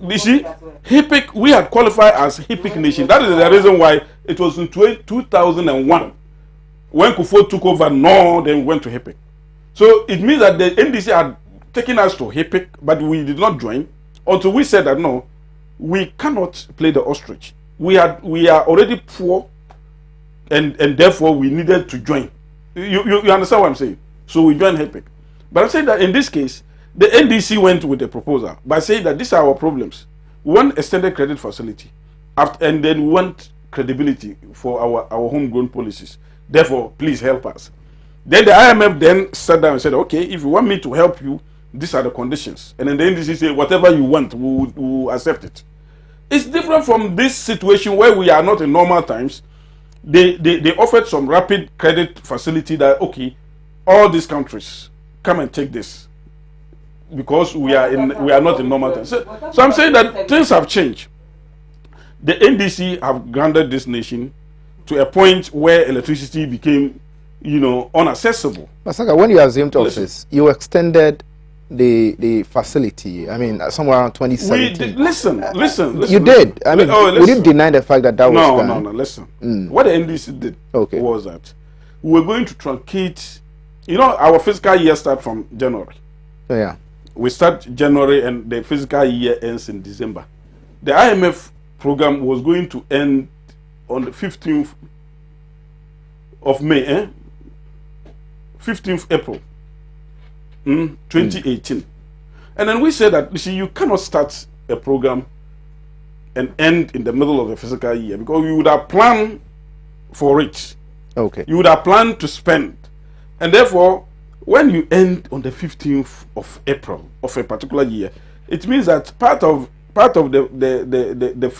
You see, HIPIC, we had qualified as HIPIC nation. That is the reason why it was in 2001 when Kufuor took over. No, then went to HIPIC. So it means that the NDC had taken us to HIPIC, but we did not join until we said that no, we cannot play the ostrich. We are already poor, and therefore we needed to join. You understand what I'm saying? So we joined HIPIC. But I'm saying that in this case, the NDC went with a proposal by saying that these are our problems. We want extended credit facility, and then we want credibility for our homegrown policies. Therefore, please help us. Then the IMF then sat down and said, okay, if you want me to help you, these are the conditions. And then the NDC said, whatever you want, we will accept it. It's different from this situation where we are not in normal times. They offered some rapid credit facility that, okay, all these countries, come and take this. Because we are not in normal times. So I'm saying that things have changed. The NDC have granted this nation to a point where electricity became, unaccessible. Masaka, when you assumed office, you extended the facility. I mean, somewhere around 2017. Listen. You did. I mean, we didn't deny the fact that was done. No. Listen. What the NDC did was that we were going to truncate. Our fiscal year starts from January. Yeah. We start January and the fiscal year ends in December. The IMF program was going to end on the 15th of May, 15th April 2018. And then we said that, you cannot start a program and end in the middle of the fiscal year because you would have planned for it. Okay. You would have planned to spend. And therefore, when you end on the 15th of April of a particular year, it means that part of the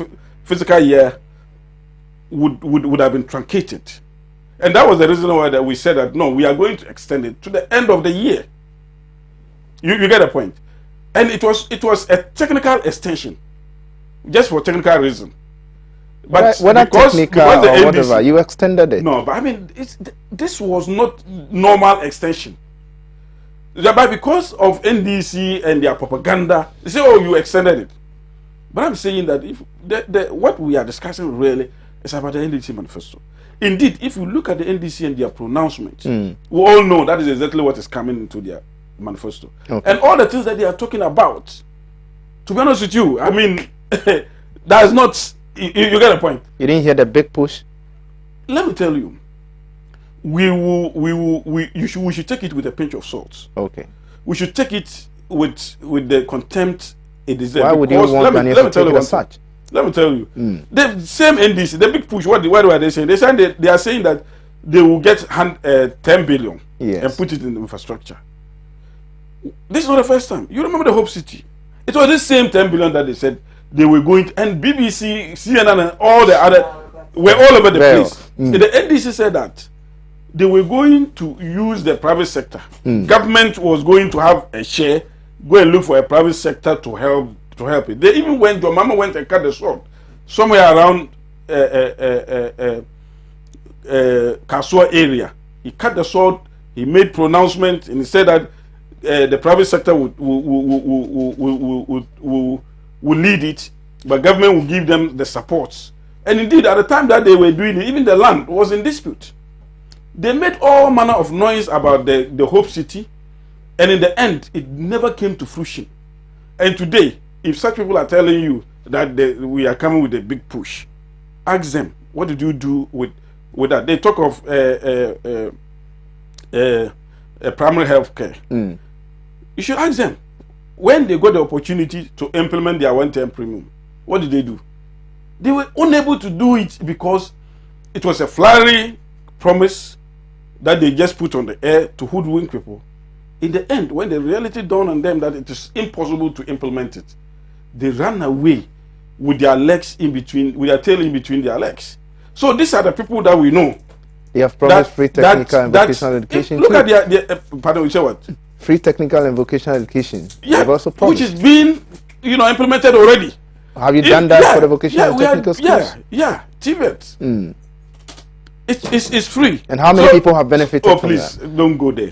fiscal year would have been truncated. And that was the reason why that we said that no, we are going to extend it to the end of the year. You get the point. And it was a technical extension, just for technical reason. But whether technical or NDC, whatever, you extended it. No, but I mean, this was not normal extension. But because of NDC and their propaganda, they say, oh, you extended it. But I'm saying that if what we are discussing really is about the NDC manifesto. Indeed, if you look at the NDC and their pronouncement, we all know that is exactly what is coming into their manifesto. Okay. And all the things that they are talking about, to be honest with you, I mean, that's not, you get a point. You didn't hear the big push? Let me tell you, we should take it with a pinch of salt. Okay. We should take it with the contempt it deserves. Why would you want Ghanaians to take it as such? Let me tell you. The same NDC, the big push, what were they saying? They are saying that they will get 10 billion and put it in the infrastructure. This is not the first time. You remember the Hope City? It was this same 10 billion that they said they were going to, and BBC, CNN, and all the other were all over the place. The NDC said that they were going to use the private sector. Government was going to have a share, go and look for a private sector to help it. They even went, your mama went and cut the sword somewhere around Kasua area. He cut the sword, he made pronouncement, and he said that the private sector will lead it, but government will give them the supports. And indeed, at the time that they were doing it, even the land was in dispute. They made all manner of noise about the Hope City, and in the end, it never came to fruition. And today, if such people are telling you that we are coming with a big push, ask them, what did you do with that? They talk of primary health care. You should ask them, when they got the opportunity to implement their one-term premium, what did they do? They were unable to do it because it was a flowery promise that they just put on the air to hoodwink people. In the end, when the reality dawned on them that it is impossible to implement it, they ran away with their legs in between, with their tail in between their legs. So these are the people that we know. They have promised free technical and vocational education. Look at their pardon, you say what? Free technical and vocational education. Yeah, also which is being, implemented already. Have you done that for the vocational and technical schools? Yeah, TVET. It's free. And how many people have benefited from that? Oh, please, don't go there.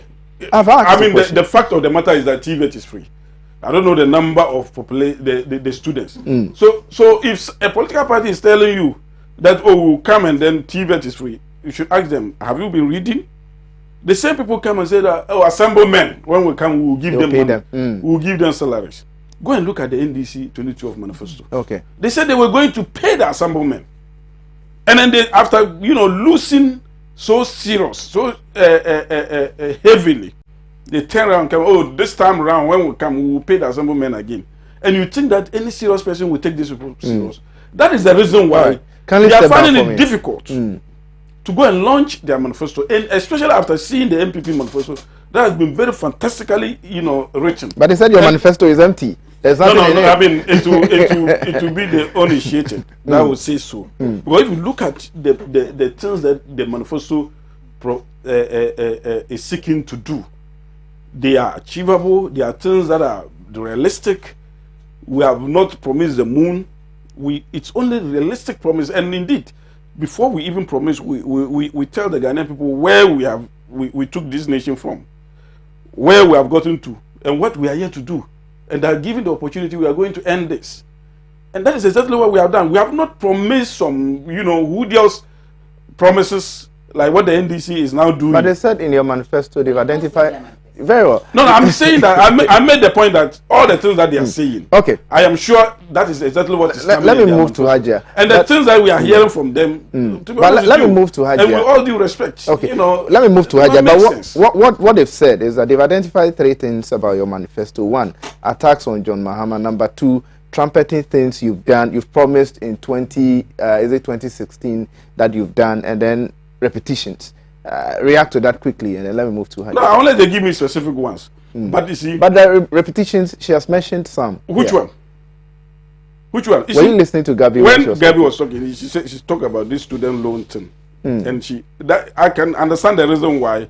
I mean, the fact of the matter is that TVET is free. I don't know the number of the students. So if a political party is telling you that, we'll come and then TVET is free, you should ask them, have you been reading? The same people come and say that, assemble men. When we come, we'll give them money. We'll give them salaries. Go and look at the NDC 2012 manifesto. Okay. They said they were going to pay the assemble men. And then they, after, losing so serious, so heavily, they turn around and come, this time around, when we come, we will pay the assemble men again. And you think that any serious person will take this serious. That is the reason why they are finding it difficult to go and launch their manifesto, and especially after seeing the Mpp Manifesto, that has been very fantastically, written. But they said your manifesto is empty. There's nothing in it. I mean, it will be the uninitiated that will say so. Because if you look at the things that the manifesto is seeking to do, they are achievable. They are things that are realistic. We have not promised the moon. It's only realistic promise, and indeed, before we even promise, we tell the Ghanaian people where we took this nation from, where we have gotten to, and what we are here to do. And that given the opportunity, we are going to end this. And that is exactly what we have done. We have not promised some, hoodious promises like what the NDC is now doing. But they said in your manifesto, they've identified... Very well. No, I'm saying that I made the point that all the things that they are saying, okay, I am sure that is exactly what is let me move to Hajia. And the things that we are hearing from them, let me move to Hajia. And with all due respect, okay, let me move to Hajia. But what they've said is that they've identified 3 things about your manifesto. 1, attacks on John Mahama. Number 2, trumpeting things you've done, you've promised in 2016 that you've done, and then repetitions. React to that quickly, and then let me move to her. No, only they give me specific ones. But you see, but the repetitions, she has mentioned some. Which one? Which one? Were you listening to Gabi? When Gabi was talking, she said she talked about this student loan thing, and I can understand the reason why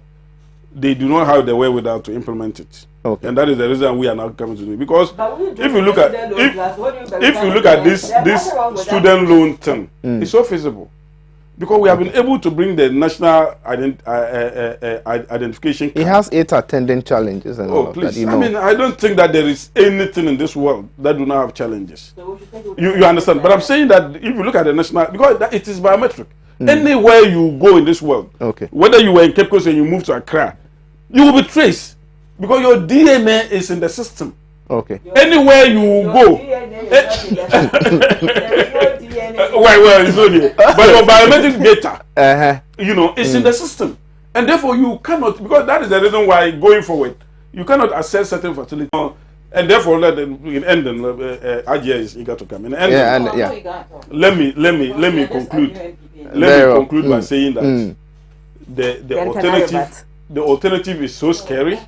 they do not have the wherewithal to implement it. Okay. And that is the reason we are now coming to do it. Because if you look at this student loan thing, it's so feasible. Because we have been able to bring the national identification card. It has 8 attendant challenges. And please. That, I mean, I don't think that there is anything in this world that do not have challenges. You understand? But I'm saying that if you look at the national, because it is biometric. Anywhere you go in this world, whether you were in Cape Coast and you move to Accra, you will be traced. Because your DNA is in the system. Okay. Anywhere you go. Well, it's not here. But your biometric data, it's in the system. And therefore you cannot, because that is the reason why going forward, you cannot access certain facilities. And therefore, let them end. Appiah is eager to come. Let me conclude. Let me conclude by saying that the alternative is so scary.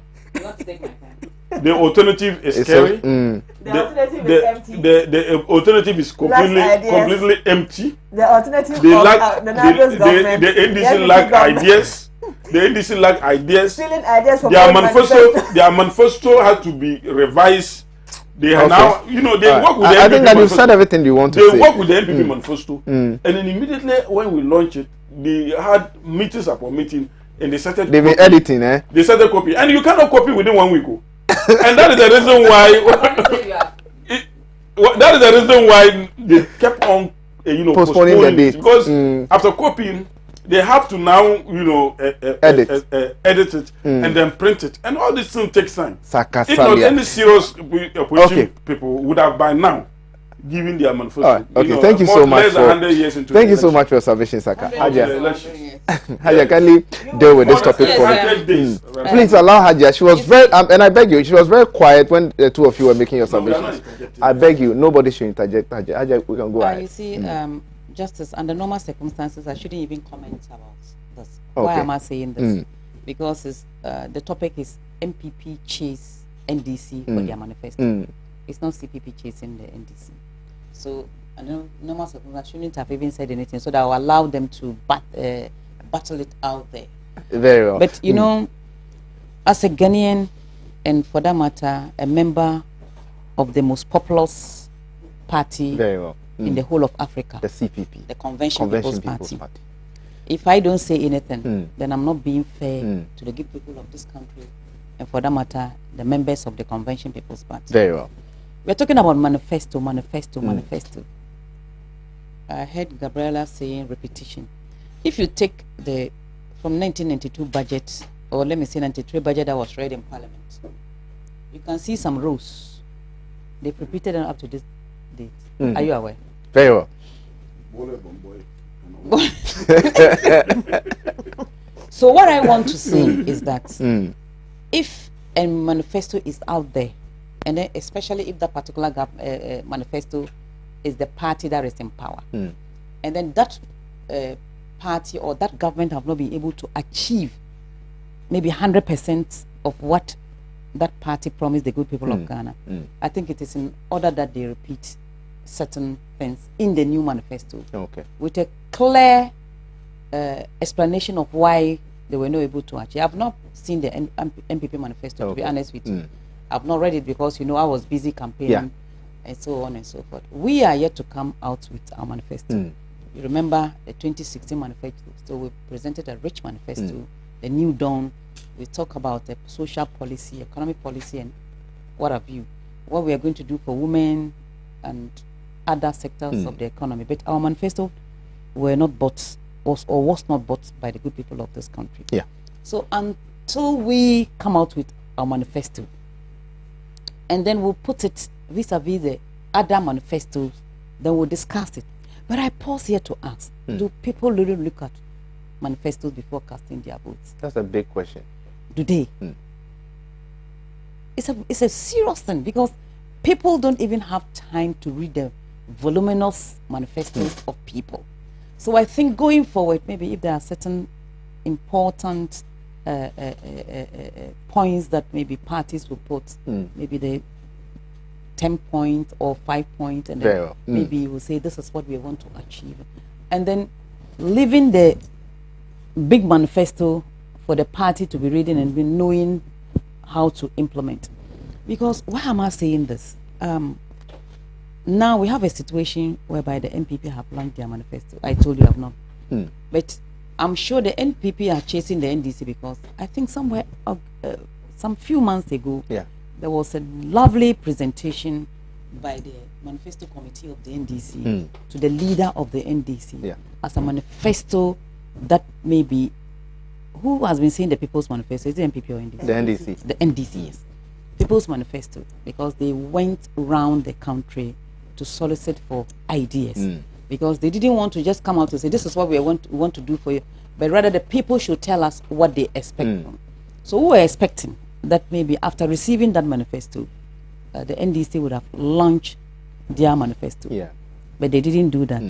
The alternative is scary. The alternative is completely empty. The alternative they lack the NDC lack ideas. The NDC lack ideas. Their manifesto has to be revised. They are now, they work with the NPP. I think that you said everything you want to say. They work with the NPP manifesto, and then immediately when we launch it, they had meetings upon meeting, and they started. They've been editing, eh? They started copying, and you cannot copy within 1 week. And that is the reason why. That is the reason why they kept on, postponing the date. Because after copying, they have to now, edit it and then print it, and all this thing takes time. If not, any serious opposition people would have by now given their manifesto. Okay, thank you so much. Thank you so much for your submission, Saka. Hajia, kindly deal with this topic for me. Please allow Hajia. She was very, and I beg you, she was very quiet when the two of you were making your submissions. I beg you, nobody should interject. Hajia, we can go ahead. You see, Justice, under normal circumstances, I shouldn't even comment about this. Why am I saying this? Because the topic is MPP chase NDC for their manifesto. It's not CPP chasing the NDC. So, under normal circumstances, I shouldn't have even said anything, so that I will allow them to battle it out there. Very well. But, as a Ghanaian, and for that matter, a member of the most populous party in the whole of Africa, the CPP, the Convention People's Party. If I don't say anything, then I'm not being fair to the good people of this country, and for that matter, the members of the Convention People's Party. Very well. We're talking about manifesto. I heard Gabriela saying repetition. If you take from 1992 budget, or let me say 93 budget that was read in Parliament, you can see some rows. They've repeated them up to this date. Are you aware? Very well. So what I want to say is that if a manifesto is out there, and then especially if that particular manifesto is the party that is in power, and then that party or that government have not been able to achieve maybe 100% of what that party promised the good people of Ghana, I think it is in order that they repeat certain things in the new manifesto with a clear explanation of why they were not able to achieve. I've not seen the MPP manifesto, to be honest with you. I've not read it because, I was busy campaigning and so on and so forth. We are yet to come out with our manifesto. You remember the 2016 manifesto, so we presented a rich manifesto, the new dawn. We talk about the social policy, economic policy, and what have you, what we are going to do for women and other sectors of the economy. But our manifesto were not bought, was not bought by the good people of this country. So until we come out with our manifesto, and then we'll put it vis-a-vis the other manifestos, then we'll discuss it. But I pause here to ask, do people really look at manifestos before casting their votes? That's a big question. Do they? It's a serious thing, because people don't even have time to read the voluminous manifestos of people. So I think going forward, maybe if there are certain important points that maybe parties will put, maybe the 10 point or 5 point, and then maybe you will say this is what we want to achieve, and then leaving the big manifesto for the party to be reading and be knowing how to implement. Because why am I saying this? Now we have a situation whereby the NPP have launched their manifesto. I told you I have not, but I'm sure the NPP are chasing the NDC, because I think somewhere some few months ago there was a lovely presentation by the manifesto committee of the NDC to the leader of the NDC as a manifesto that maybe, who has been saying the People's Manifesto? Is it MPP or NDC? The NDC. The NDC, yes. People's Manifesto, because they went around the country to solicit for ideas, because they didn't want to just come out and say this is what we want to do for you, but rather the people should tell us what they expect from. So we were expecting that maybe after receiving that manifesto, the NDC would have launched their manifesto. Yeah. But they didn't do that.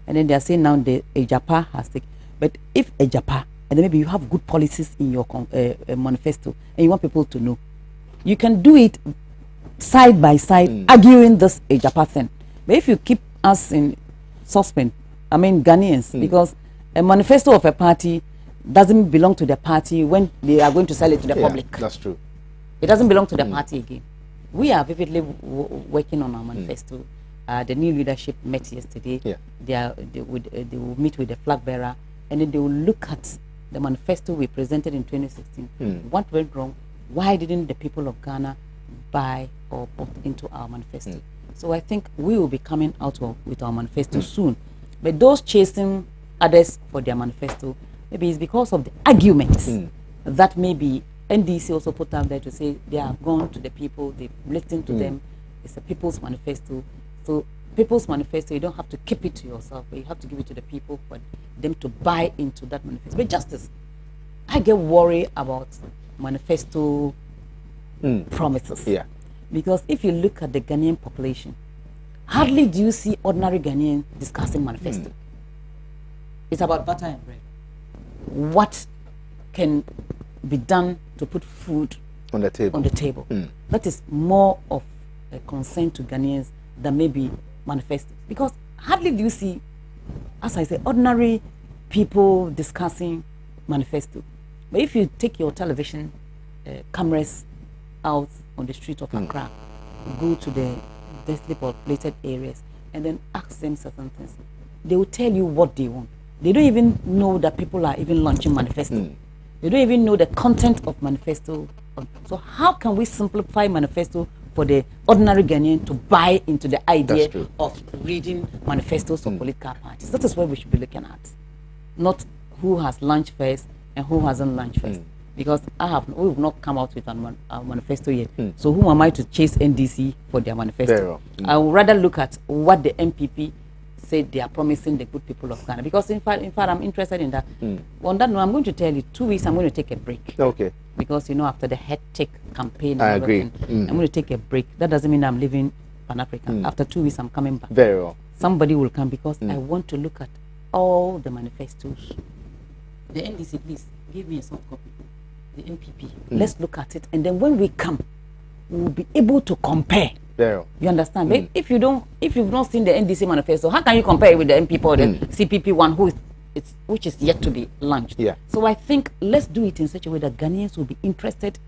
And then they are saying now the Ejapa has taken. But if Ejapa, and then maybe you have good policies in your manifesto, and you want people to know, you can do it side by side, arguing this Ejapa thing. But if you keep us in suspense, I mean Ghanaians, because a manifesto of a party doesn't belong to the party when they are going to sell it to the public. That's true. It doesn't belong to the party again. We are vividly working on our manifesto. The new leadership met yesterday. They will meet with the flag bearer, and then they will look at the manifesto we presented in 2016. What went wrong? Why didn't the people of Ghana buy or opt into our manifesto? So I think we will be coming out with our manifesto soon. But those chasing others for their manifesto, maybe it's because of the arguments that maybe NDC also put out there to say they have gone to the people, they've listened to them. It's a people's manifesto. So people's manifesto, you don't have to keep it to yourself, but you have to give it to the people for them to buy into that manifesto. But justice, I get worried about manifesto promises. Because if you look at the Ghanaian population, hardly do you see ordinary Ghanaians discussing manifesto. It's about butter and bread. What can be done to put food on the table? That is more of a concern to Ghanaians than maybe manifesto. Because hardly do you see, as I say, ordinary people discussing manifesto. But if you take your television cameras out on the street of Accra, go to the densely populated areas, and then ask them certain things, they will tell you what they want. They don't even know that people are even launching manifesto. They don't even know the content of manifesto. So how can we simplify manifesto for the ordinary Ghanaian to buy into the idea of reading manifestos of political parties? That is what we should be looking at, not who has launched first and who hasn't launched first. Because we have not come out with our manifesto yet. So who am I to chase NDC for their manifesto? I would rather look at what the MPP said they are promising the good people of Ghana. Because in fact, I'm interested in that. On that note, I'm going to tell you, 2 weeks I'm going to take a break. Because after the hectic campaign, I agree. I'm going to take a break. That doesn't mean I'm leaving Pan Africa. After 2 weeks, I'm coming back. Very well. Somebody will come because I want to look at all the manifestos. The NDC, please give me a soft copy. The MPP. Let's look at it, and then when we come, we'll be able to compare. You understand? But if you've not seen the NDC manifesto, how can you compare it with the MPP or the CPP one, which is yet to be launched? So I think let's do it in such a way that Ghanaians will be interested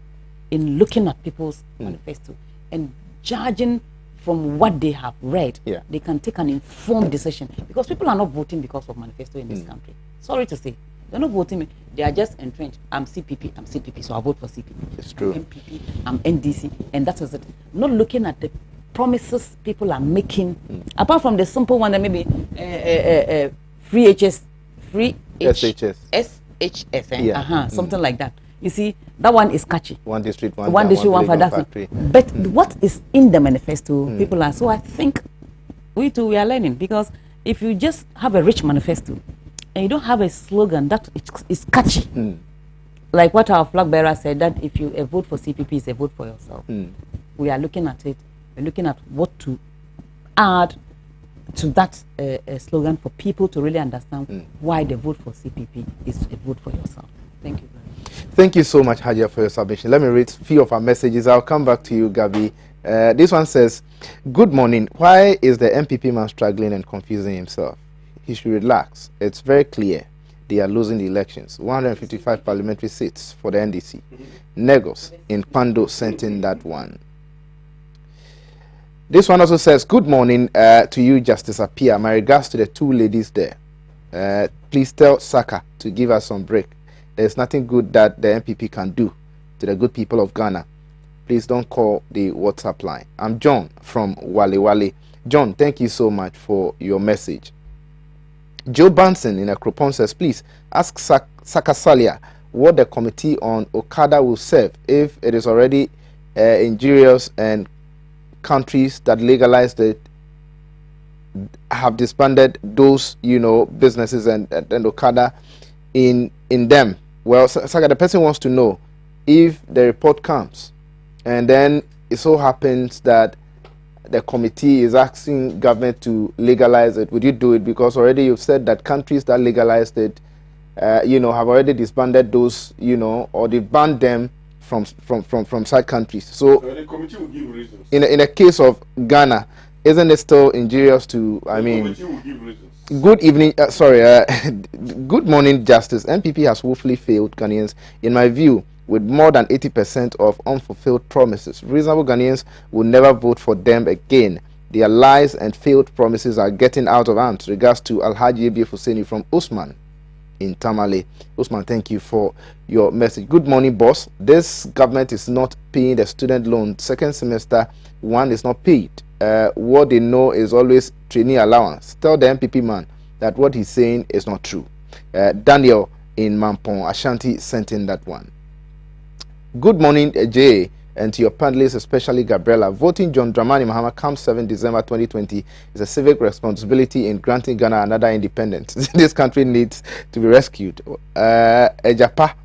in looking at people's manifesto and judging from what they have read. They can take an informed decision, because people are not voting because of manifesto in this country. Sorry to say. They're not voting. They are just entrenched. I'm CPP, so I'll vote for CPP. It's true. I'm MPP, I'm NDC, and that is it. Not looking at the promises people are making, apart from the simple one that maybe SHS, something like that. You see, that one is catchy. One district, one for that. But what is in the manifesto, people are. So I think we are learning, because if you just have a rich manifesto, and you don't have a slogan that is catchy, like what our flag bearer said, that if you vote for CPP, it's a vote for yourself. We are looking at it. We're looking at what to add to that slogan for people to really understand why the vote for CPP is a vote for yourself. Thank you very much. Thank you so much, Hadia, for your submission. Let me read a few of our messages. I'll come back to you, Gabi. This one says, good morning. Why is the MPP man struggling and confusing himself? He should relax. It's very clear they are losing the elections. 155 parliamentary seats for the NDC. Negos in Pando sent in that one. This one also says, good morning to you, Justice Appiah. My regards to the two ladies there. Please tell Saka to give us some break. There's nothing good that the MPP can do to the good people of Ghana. Please don't call the WhatsApp line. I'm John from Wale Wale. John, thank you so much for your message. Joe Banson in Akropon says, please ask Sakasalia what the committee on Okada will serve if it is already injurious and countries that legalized it have disbanded those, businesses and Okada in them. Well, Saka, the person wants to know if the report comes and then it so happens that the committee is asking government to legalize it, would you do it? Because already you've said that countries that legalized it, have already disbanded those, or they banned them from side countries. So the committee will give reasons. In a case of Ghana, isn't it still injurious to? The committee will give reasons. Good evening. Good morning, Justice. MPP has woefully failed Ghanaians, in my view, with more than 80% of unfulfilled promises. Reasonable Ghanaians will never vote for them again. Their lies and failed promises are getting out of hand. Regards to Alhaji Ebi Fuseni from Usman in Tamale. Usman, thank you for your message. Good morning, boss. This government is not paying the student loan. Second semester one is not paid. What they know is always trainee allowance. Tell the MPP man that what he's saying is not true. Daniel in Mampong Ashanti sent in that one. Good morning, Jay, and to your panelists, especially Gabriela. Voting John Dramani Mahama come 7 December 2020 is a civic responsibility in granting Ghana another independence. This country needs to be rescued. Ejapa,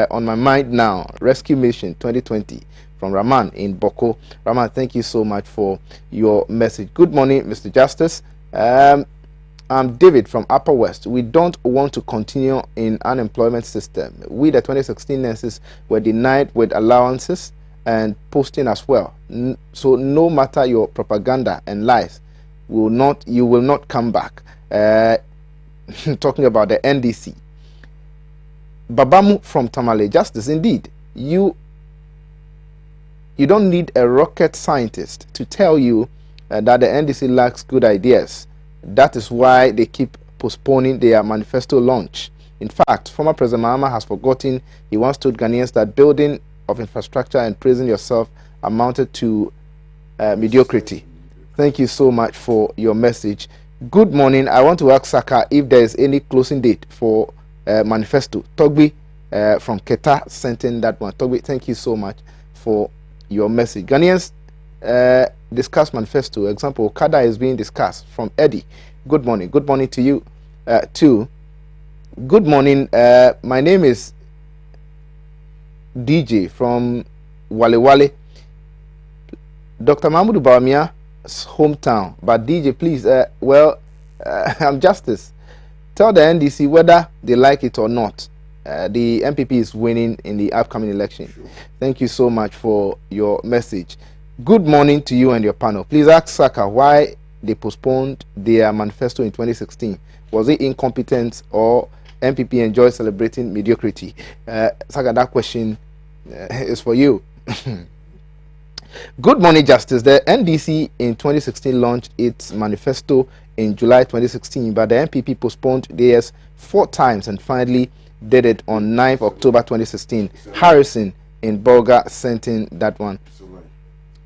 on my mind now. Rescue Mission 2020 from Raman in Boko. Raman, thank you so much for your message. Good morning, Mr. Justice. I'm David from Upper West. We don't want to continue in unemployment system. We, the 2016 nurses, were denied with allowances and posting as well. So no matter your propaganda and lies, you will not come back. Talking about the NDC. Babamu from Tamale, Justice, indeed, you don't need a rocket scientist to tell you that the NDC lacks good ideas. That is why they keep postponing their manifesto launch. In fact, former President Mahama has forgotten he once told Ghanaians that building of infrastructure and praising yourself amounted to mediocrity. Thank you so much for your message. Good morning. I want to ask Saka if there is any closing date for manifesto. Togbi from Keta sent in that one. Togbi, thank you so much for your message. Ghanaians discuss manifesto. Example, Kada is being discussed from Eddie. Good morning. Good morning to you too. Good morning. My name is DJ from Wale Wale, Dr. Mahmoud Bawumia's hometown. But DJ, please, I'm Justice. Tell the NDC whether they like it or not. The MPP is winning in the upcoming election. Sure. Thank you so much for your message. Good morning to you and your panel. Please ask Saka why they postponed their manifesto in 2016. Was it incompetence or MPP enjoys celebrating mediocrity? Saka, that question is for you. Good morning, Justice. The NDC in 2016 launched its manifesto in July 2016, but the MPP postponed theirs 4 times and finally did it on 9th October 2016. Harrison in Bolga sent in that one.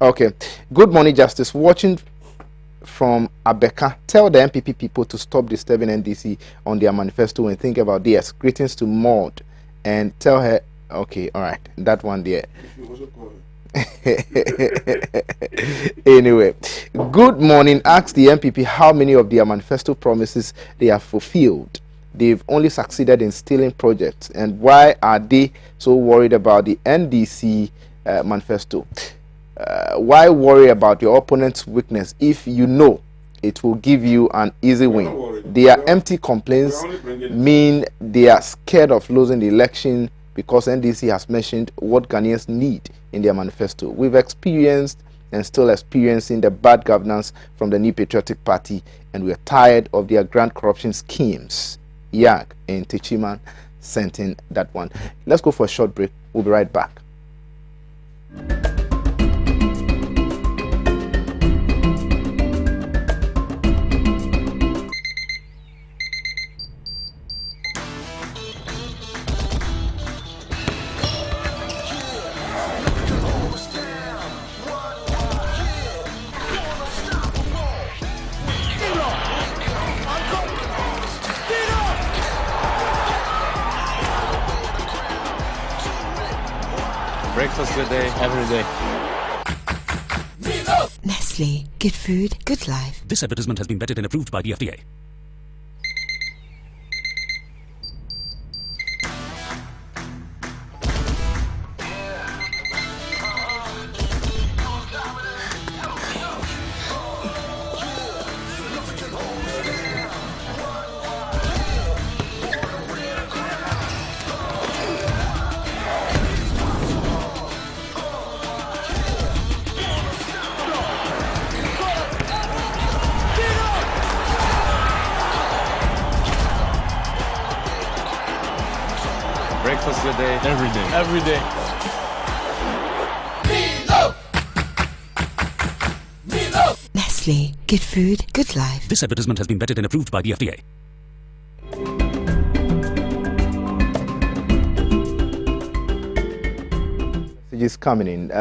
Okay. Good morning, Justice. Watching from Abeka, tell the MPP people to stop disturbing NDC on their manifesto and think about this. Greetings to Maud and tell her. Okay, all right, that one there. Anyway, good morning. Ask the MPP how many of their manifesto promises they have fulfilled. They've only succeeded in stealing projects, and why are they so worried about the NDC manifesto? Why worry about your opponent's weakness if you know it will give you an easy win? Their empty complaints mean they are scared of losing the election because NDC has mentioned what Ghanaians need in their manifesto. We've experienced and still experiencing the bad governance from the New Patriotic Party, and we're tired of their grand corruption schemes. Yag and Techiman sent in that one. Let's go for a short break. We'll be right back. Breakfast good day, every day. Nestle. Good food, good life. This advertisement has been vetted and approved by the FDA. Breakfast good day. Every day. Every day. Nestle. Good food, good life. This advertisement has been vetted and approved by the FDA. Messages coming in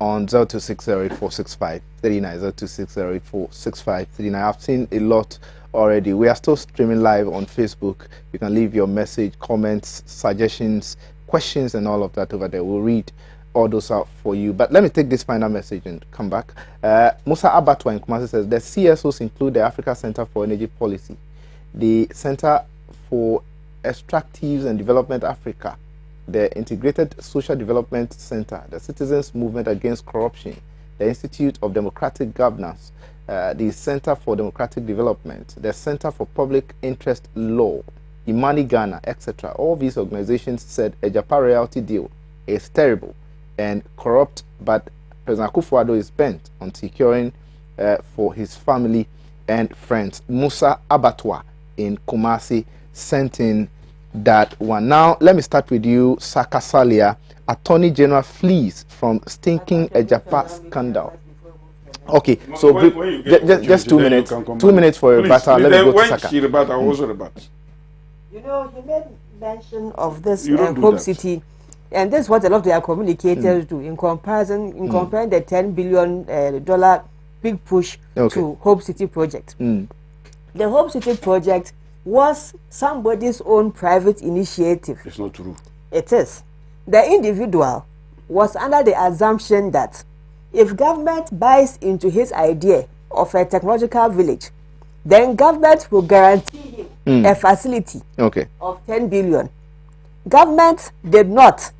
on 0260846539, 0260846539. I've seen a lot already. We are still streaming live on Facebook. You can leave your message, comments, suggestions, questions, and all of that over there. We'll read all those out for you. But let me take this final message and come back. Musa Abatwa in Kumasi says the CSOs include the Africa Center for Energy Policy, the Center for Extractives and Development Africa, the Integrated Social Development Center, the Citizens Movement Against Corruption, the Institute of Democratic Governance, the Center for Democratic Development, the Center for Public Interest Law, Imani Ghana, etc. All these organizations said a Japan royalty deal is terrible and corrupt, but President Akufo-Addo is bent on securing for his family and friends. Musa Abatwa in Kumasi sent in that one. Now, let me start with you, Saka Salia. Attorney General flees from stinking Ejapa scandal. Okay, so just 2 minutes. 2 minutes for a rebuttal. Let me go to Saka. She rebut, I also rebut. You know, he made mention of this Hope City, and this is what a lot of their communicators do in comparison, comparing the $10 billion big push to Hope City project. The Hope City project was somebody's own private initiative. It's not true. It is. The individual was under the assumption that if government buys into his idea of a technological village, then government will guarantee him a facility of 10 billion. Government did not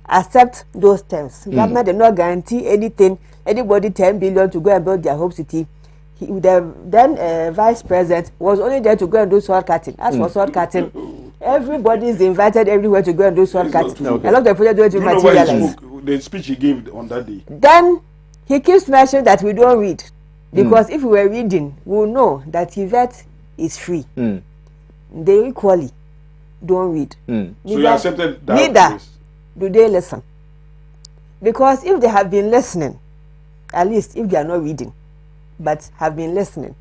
accept those terms. Government did not guarantee anybody 10 billion to go and build their Hope City. The then vice president was only there to go and do sword cutting. As for sword cutting, everybody is invited everywhere to go and do sword cutting. A lot of the projects don't materialize. The speech he gave on that day. Then he keeps mentioning that we don't read, because if we were reading, we will know that TVET is free. They equally don't read. So you accepted that? Neither do they listen, because if they have been listening, at least if they are not reading, but have been listening.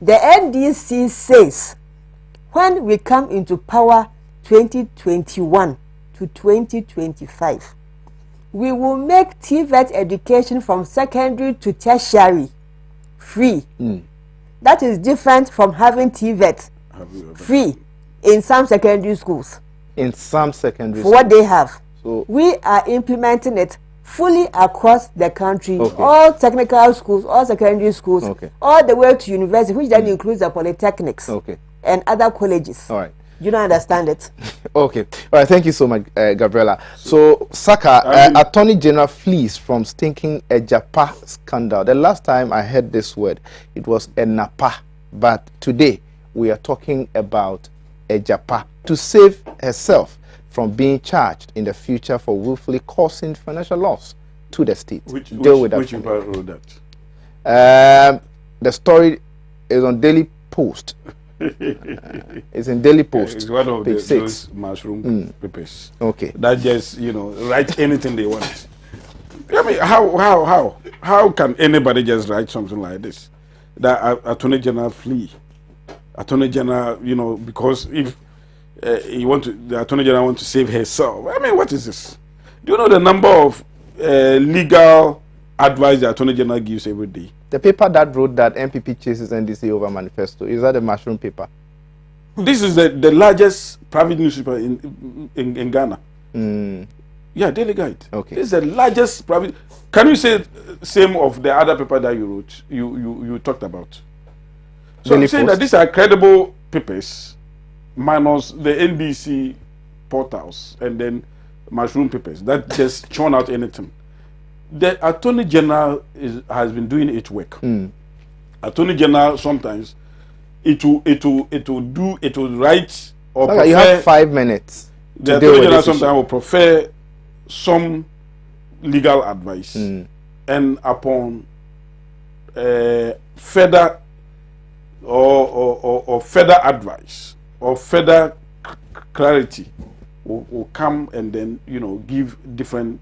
The NDC says when we come into power 2021 to 2025, we will make TVET education from secondary to tertiary free. That is different from having TVET free in some secondary schools. In some secondary schools. For what they have. So we are implementing it fully across the country, all technical schools, all secondary schools, all the way to university, which then includes the polytechnics and other colleges. All right. You don't understand it. Okay. All right. Thank you so much, Gabriela. So, Saka, Attorney General flees from stinking Ejapa scandal. The last time I heard this word, it was Enapa. But today, we are talking about Ejapa. To save herself from being charged in the future for willfully causing financial loss to the state. Which wrote that? The story is on Daily Post. It's in Daily Post. It's one of those mushroom papers. That just, write anything they want. I mean, how can anybody just write something like this? That Attorney General flee. Attorney General, because if the Attorney General wants to save herself. I mean, what is this? Do you know the number of legal advice the Attorney General gives every day? The paper that wrote that MPP chases NDC over manifesto, is that the mushroom paper? This is the largest private newspaper in Ghana. Yeah, Daily Guide. This is the largest private. Can you say same of the other paper that you wrote, you talked about? So Daily I'm saying Post. That these are credible papers, minus the NBC portals and then mushroom papers that just churn out anything. The Attorney General has been doing its work. Attorney General sometimes it will write or prefer, you have 5 minutes. The Attorney General sometimes will prefer some legal advice and upon further or further advice or further clarity will come and then, give different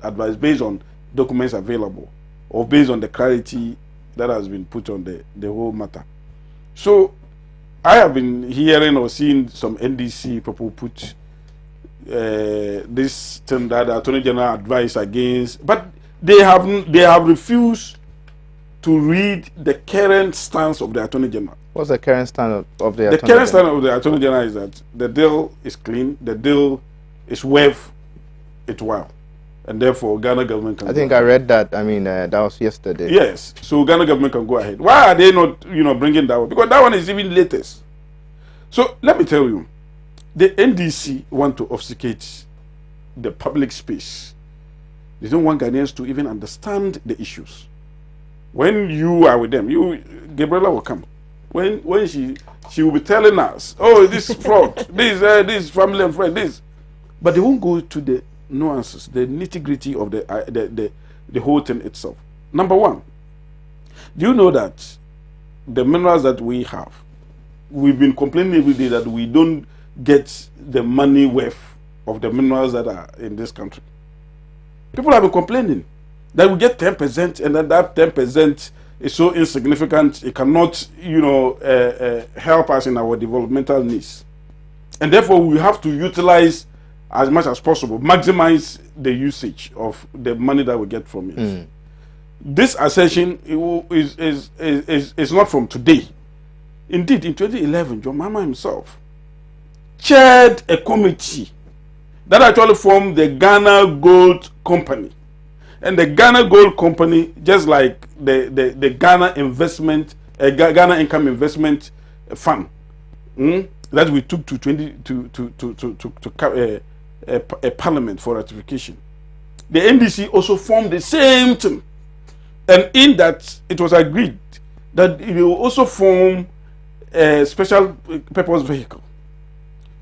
advice based on documents available or based on the clarity that has been put on the whole matter. So I have been hearing or seeing some NDC people put this thing that the Attorney General advised against, but they have refused to read the current stance of the Attorney General. What's the current stand of the Attorney General? The current stand of the Attorney General is that the deal is clean, the deal is worth it while, and therefore Ghana government can. I think I read that. I mean, that was yesterday. Yes, so Ghana government can go ahead. Why are they not, bringing that one? Because that one is even latest. So let me tell you, the NDC want to obfuscate the public space. They don't want Ghanaians to even understand the issues. When you are with them, Gabriela will come. When she will be telling us, oh, this fraud, this family and friend, this, but they won't go to the nuances, the nitty-gritty of the whole thing itself. Number one, do you know that the minerals that we have, we've been complaining every day that we don't get the money worth of the minerals that are in this country. People have been complaining that we get 10% and that 10% is so insignificant, it cannot, help us in our developmental needs. And therefore, we have to utilize as much as possible, maximize the usage of the money that we get from it. This assertion is not from today. Indeed, in 2011, John Mahama himself chaired a committee that actually formed the Ghana Gold Company. And the Ghana Gold Company, just like the Ghana Investment, Ghana Income Investment Fund, that we took to a parliament for ratification. The NDC also formed the same thing, and in that it was agreed that it will also form a special purpose vehicle,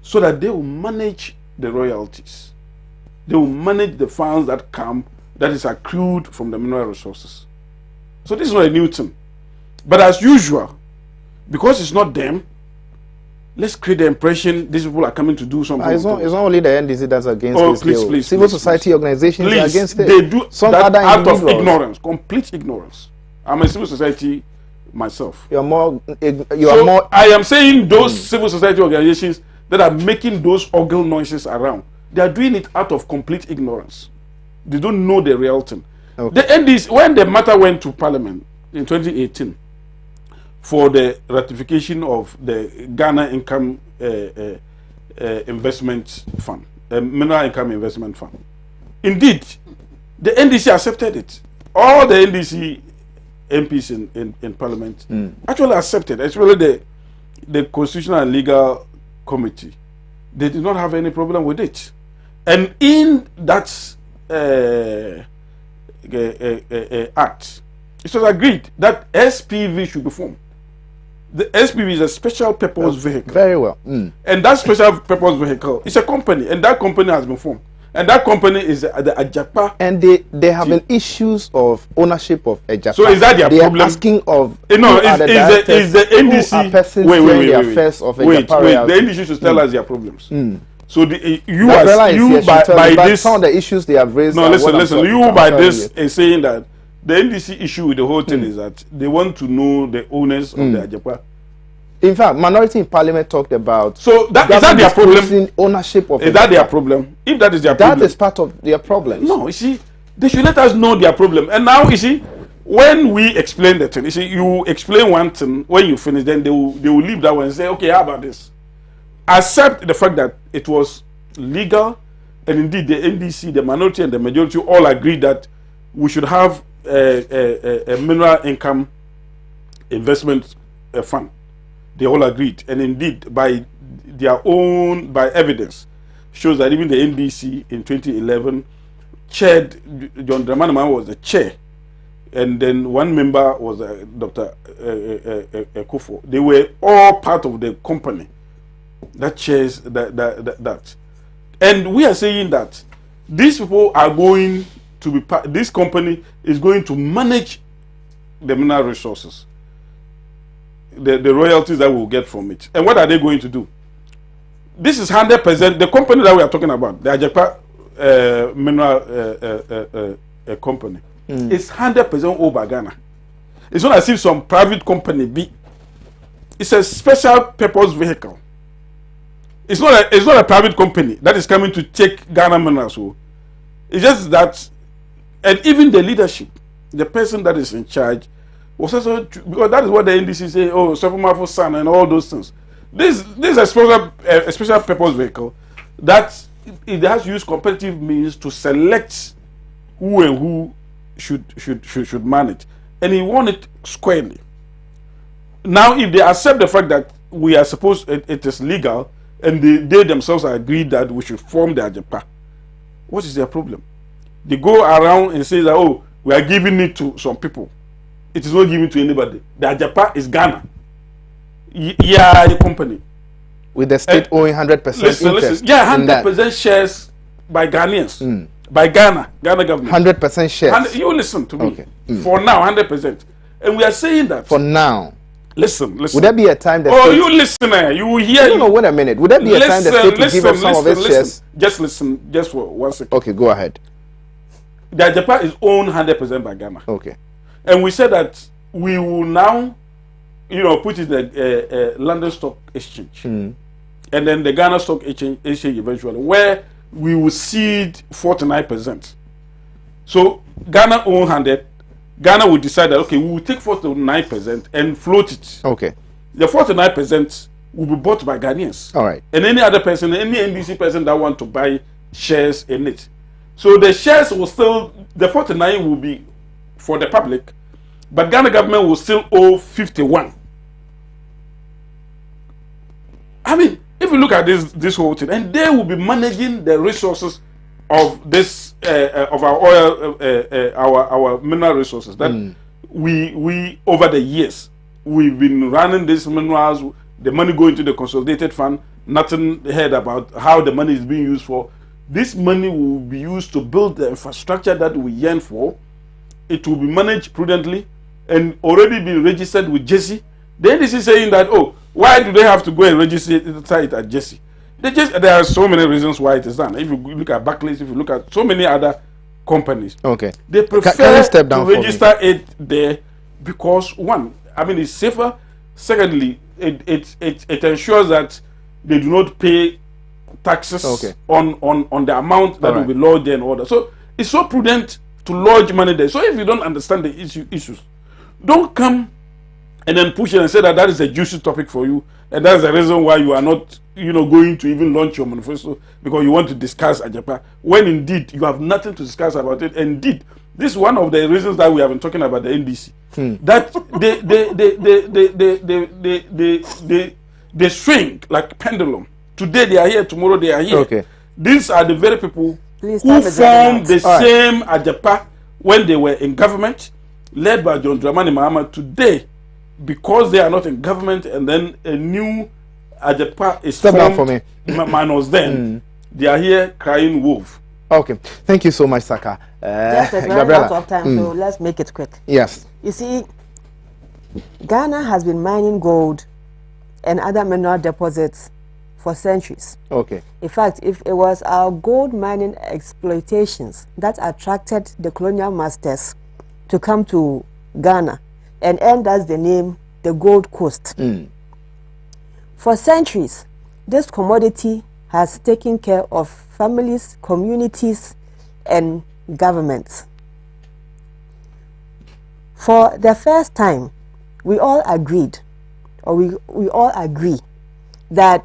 so that they will manage the royalties, they will manage the funds that come, that is accrued from the mineral resources. So this is not a new thing. But as usual, because it's not them, let's create the impression these people are coming to do something. It's not only the NDC that's against this. Please, civil society organizations are against it. They do some that other out individuals. of ignorance, complete ignorance. I'm a civil society myself. You are more. I am saying those civil society organizations that are making those ogle noises around, they are doing it out of complete ignorance. They don't know the real thing. Okay. The NDC, when the matter went to Parliament in 2018 for the ratification of the Ghana Income Investment Fund, Mineral Income Investment Fund, indeed, the NDC accepted it. All the NDC MPs in Parliament actually accepted, especially the Constitutional and Legal Committee. They did not have any problem with it. And in that act, it was agreed that SPV should be formed. The SPV is a special purpose vehicle. Very well. And that special purpose vehicle is a company, and that company has been formed. And that company is the Ajapa. And they have been issues of ownership of Ajapa. So is that their problem? They are asking of is the NDC wait, the NDC should tell us their problems. So by some of the issues they have raised. No, listen. You by this is saying that the NDC issue with the whole thing is that they want to know the owners of the Ajapa. In fact, minority in parliament talked about. So is that their problem? Ownership of. Is that their problem? If that is their problem, that is part of their problem. No, you see, they should let us know their problem. And now you see, when we explain the thing, you see, you explain one thing. When you finish, then they will leave that one and say, okay, how about this? Accept the fact that it was legal, and indeed the NDC, the minority and the majority all agreed that we should have a mineral income investment fund. They all agreed, and indeed by evidence shows that even the NDC in 2011 chaired, John Dramani was the chair, and then one member was Dr. Kufo. They were all part of the company that chairs that. And we are saying that these people are going to be part, this company is going to manage the mineral resources, the royalties that we'll get from it. And what are they going to do? this is 100%. The company that we are talking about, the Appiah mineral company, is 100% owned by Ghana. It's not as if some private company be. It's a special purpose vehicle. It's not a private company that is coming to take Ghana minerals. So it's just that, and even the leadership, the person that is in charge, was also, because that is what the NDC say. Oh, Sopomafo son and all those things. This is a special purpose vehicle that it has used competitive means to select who and who should manage, and he won it squarely. Now, if they accept the fact that we are supposed it is legal, and they themselves agreed that we should form the Appiah, what is their problem? They go around and say that, oh, we are giving it to some people. It is not given to anybody. The Appiah is Ghana. Yeah, the company. With the state owing 100% interest. Listen. Yeah, 100% shares by Ghanaians. By Ghana government. 100% shares. You listen to me. Okay. For now, 100%. And we are saying that. For now. Listen. Would there be a time that you listen, you will hear. No, wait a minute. Would there be a time the state will give up some of its shares? Just listen, just for 1 second. Okay, go ahead. The Appiah is owned 100% by Ghana. Okay. And we said that we will now, put it in the London Stock Exchange. And then the Ghana Stock Exchange eventually, where we will cede 49%. So Ghana own 100. Ghana will decide that, okay, we will take 49% and float it. Okay. The 49% will be bought by Ghanaians. All right. And any other person, any NDC person that want to buy shares in it. So the shares will still, the 49 will be for the public, but Ghana government will still owe 51. I mean, if you look at this whole thing, and they will be managing the resources of this of our oil, our mineral resources that we over the years we've been running these minerals. The money going to the consolidated fund. Nothing heard about how the money is being used for. This money will be used to build the infrastructure that we yearn for. It will be managed prudently and already been registered with Jesse. The NDC is saying that, oh, why do they have to go and register it at Jesse? There are so many reasons why it is done. If you look at Barclays, if you look at so many other companies, okay, they prefer to register it there because, one, I mean, it's safer. Secondly, it ensures that they do not pay taxes on the amount that will be lodged there and all that. So it's so prudent to lodge money there. So if you don't understand the issues, don't come and then push it and say that is a juicy topic for you, and that's the reason why you are not, going to even launch your manifesto because you want to discuss Appiah, when indeed you have nothing to discuss about it. And indeed, this is one of the reasons that we have been talking about the NDC. That they swing like pendulum. Today they are here, tomorrow they are here. Okay. These are the very people who formed the same Appiah when they were in government, led by John Dramani Mahama. Today, because they are not in government, and then a new Appiah is formed minus them, they are here crying wolf. Okay, thank you so much, Saka. Just as we're out of time, so let's make it quick. Yes. You see, Ghana has been mining gold and other mineral deposits for centuries. Okay. In fact, if it was our gold mining exploitations that attracted the colonial masters to come to Ghana and earned us the name the Gold Coast. For centuries, this commodity has taken care of families, communities, and governments. For the first time, we all agreed, or we all agree, that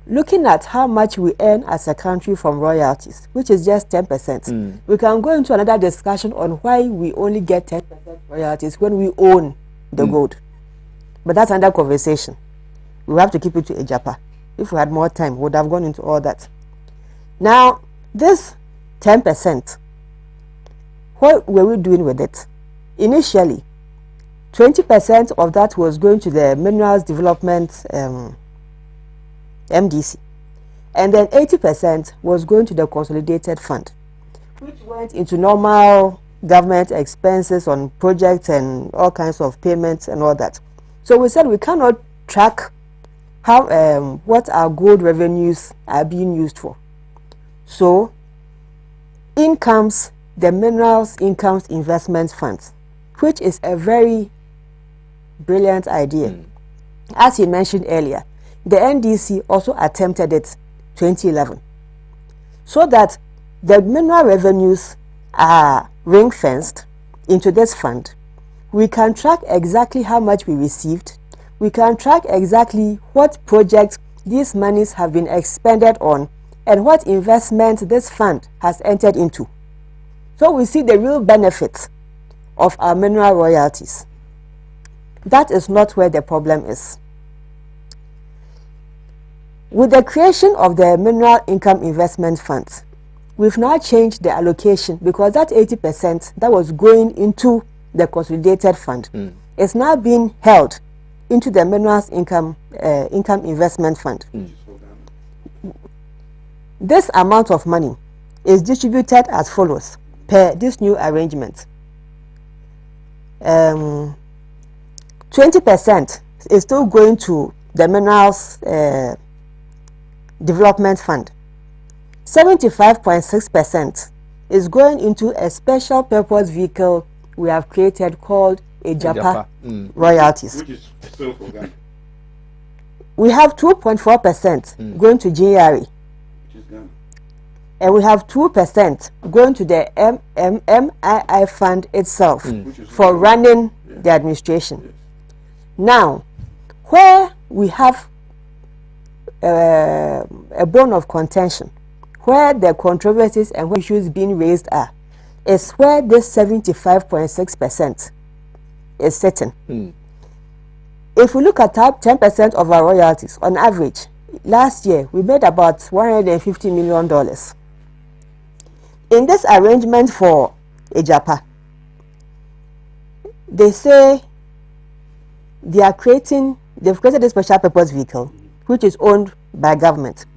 looking at how much we earn as a country from royalties, which is just 10%, we can go into another discussion on why we only get 10% royalties when we own the gold. But that's another conversation. We have to keep it to Appiah. If we had more time, we would have gone into all that. Now, this 10%, what were we doing with it? Initially, 20% of that was going to the Minerals Development MDC. And then 80% was going to the Consolidated Fund, which went into normal government expenses on projects and all kinds of payments and all that. So we said we cannot track how what our gold revenues are being used for. So, in comes the Minerals Incomes Investment Funds, which is a very brilliant idea. As you mentioned earlier, the NDC also attempted it 2011, so that the mineral revenues are ring-fenced into this fund. We can track exactly how much we received. We can track exactly what projects these monies have been expended on and what investment this fund has entered into. So we see the real benefits of our mineral royalties. That is not where the problem is. With the creation of the Mineral Income Investment Funds, we've now changed the allocation, because that 80% that was going into the consolidated fund is now being held into the Minerals Income Investment Fund. This amount of money is distributed as follows per this new arrangement. 20% is still going to the Minerals Development Fund. 75.6% is going into a special purpose vehicle we have created called Appiah royalties. Which is still for Ghana. We have 2.4% going to GRE. Which is Ghana. And we have 2% going to the MMII fund itself for running the administration. Yes. Now, where we have a bone of contention, where the controversies and issues being raised are, is where this 75.6% is sitting. If we look at top 10% of our royalties, on average, last year we made about $150 million. In this arrangement for Appiah, they say they've created a special purpose vehicle which is owned by government.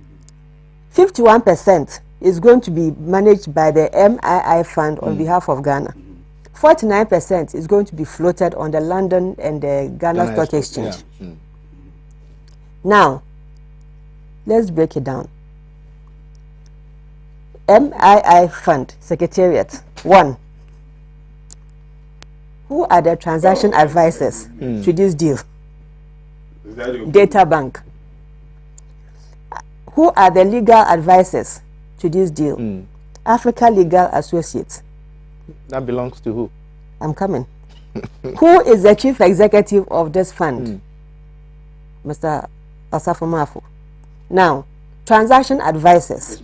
51% is going to be managed by the MII fund on behalf of Ghana. 49% is going to be floated on the London and the Ghana Stock Exchange. Now, let's break it down. MII fund secretariat. 1. Who are the transaction advisors to this deal? Data bank. Who are the legal advisors to this deal? Africa Legal Associates. That belongs to who? I'm coming. Who is the chief executive of this fund? Mr. Osafo. Now, transaction advisors.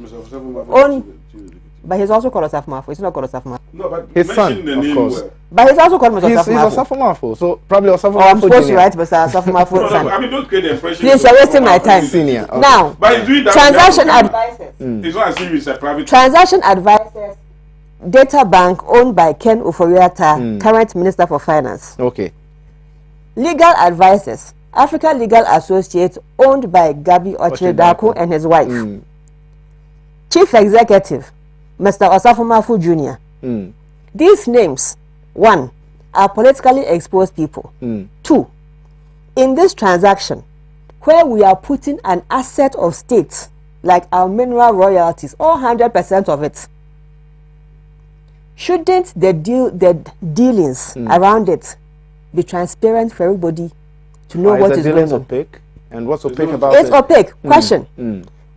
But he's also called Osafo. He's not called Osafo. No, but His son, of course. But he's also called Mr. He's Osafo. So probably Osafo. I'm supposed to write Mr. Osafo. No, I mean, don't create the impression. Please, you're wasting my time. Senior. Okay. Now, But he's doing that transaction advisors. It's not as if it's a private. Transaction advisors. Data bank owned by Ken Oforiatta, current Minister for Finance. Okay. Legal advisors. Africa Legal Associates owned by Gabi Ochredako and his wife. Chief executive, Mr. Osafo Jr. These names, 1, are politically exposed people. 2, in this transaction, where we are putting an asset of state, like our mineral royalties, all 100% of it, shouldn't the dealings around it be transparent for everybody to know what is going on? Opaque? And what's opaque about it? It's opaque. Question.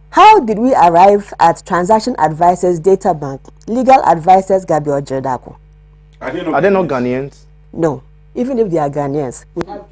How did we arrive at transaction advisors data bank, legal advisors Gabi Ochredako? Are they not Ghanaians? No. Even if they are Ghanaians,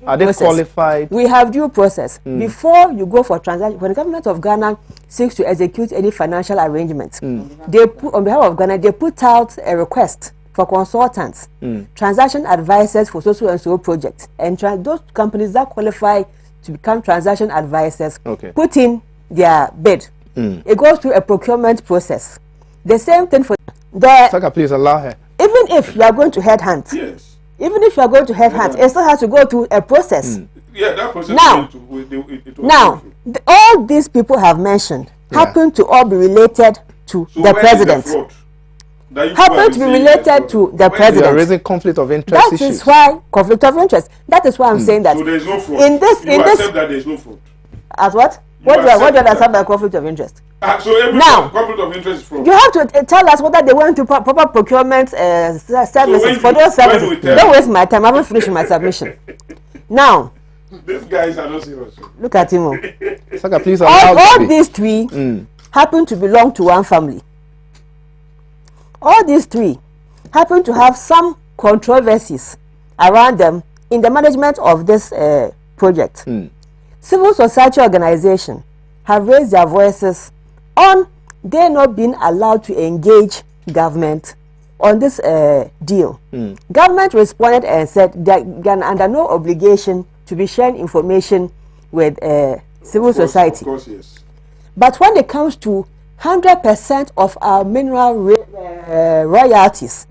are they qualified? We have due process. Before you go for transaction, when the government of Ghana seeks to execute any financial arrangement, they put, on behalf of Ghana, they put out a request for consultants, transaction advisors for so and so projects, and those companies that qualify to become transaction advisors put in their bid. It goes through a procurement process. The same thing for the. Saka, please allow her. Even if you are going to headhunt, even if you are going to headhunt, it still has to go through a process. Yeah, that process. Now, all these people have mentioned happen to all be related to the president. Happen to be related to the president. They are raising conflict of interest That issues. is why conflict of interest. That is why I'm saying that. So there is no fraud. In this, you accept that there is no fraud. As what? What do you understand by conflict of interest? So every now, conflict of interest is from. You have to tell us whether they went to proper procurement services for those services. Don't waste my time. I haven't finished my submission. Now, these guys are not serious. Look at him. Saka, please, all these three happen to belong to one family. All these three happen to have some controversies around them in the management of this project. Civil society organizations have raised their voices on they not being allowed to engage government on this deal. Government responded and said they are under no obligation to be sharing information with civil society. Of course, yes. But when it comes to 100% of our mineral royalties,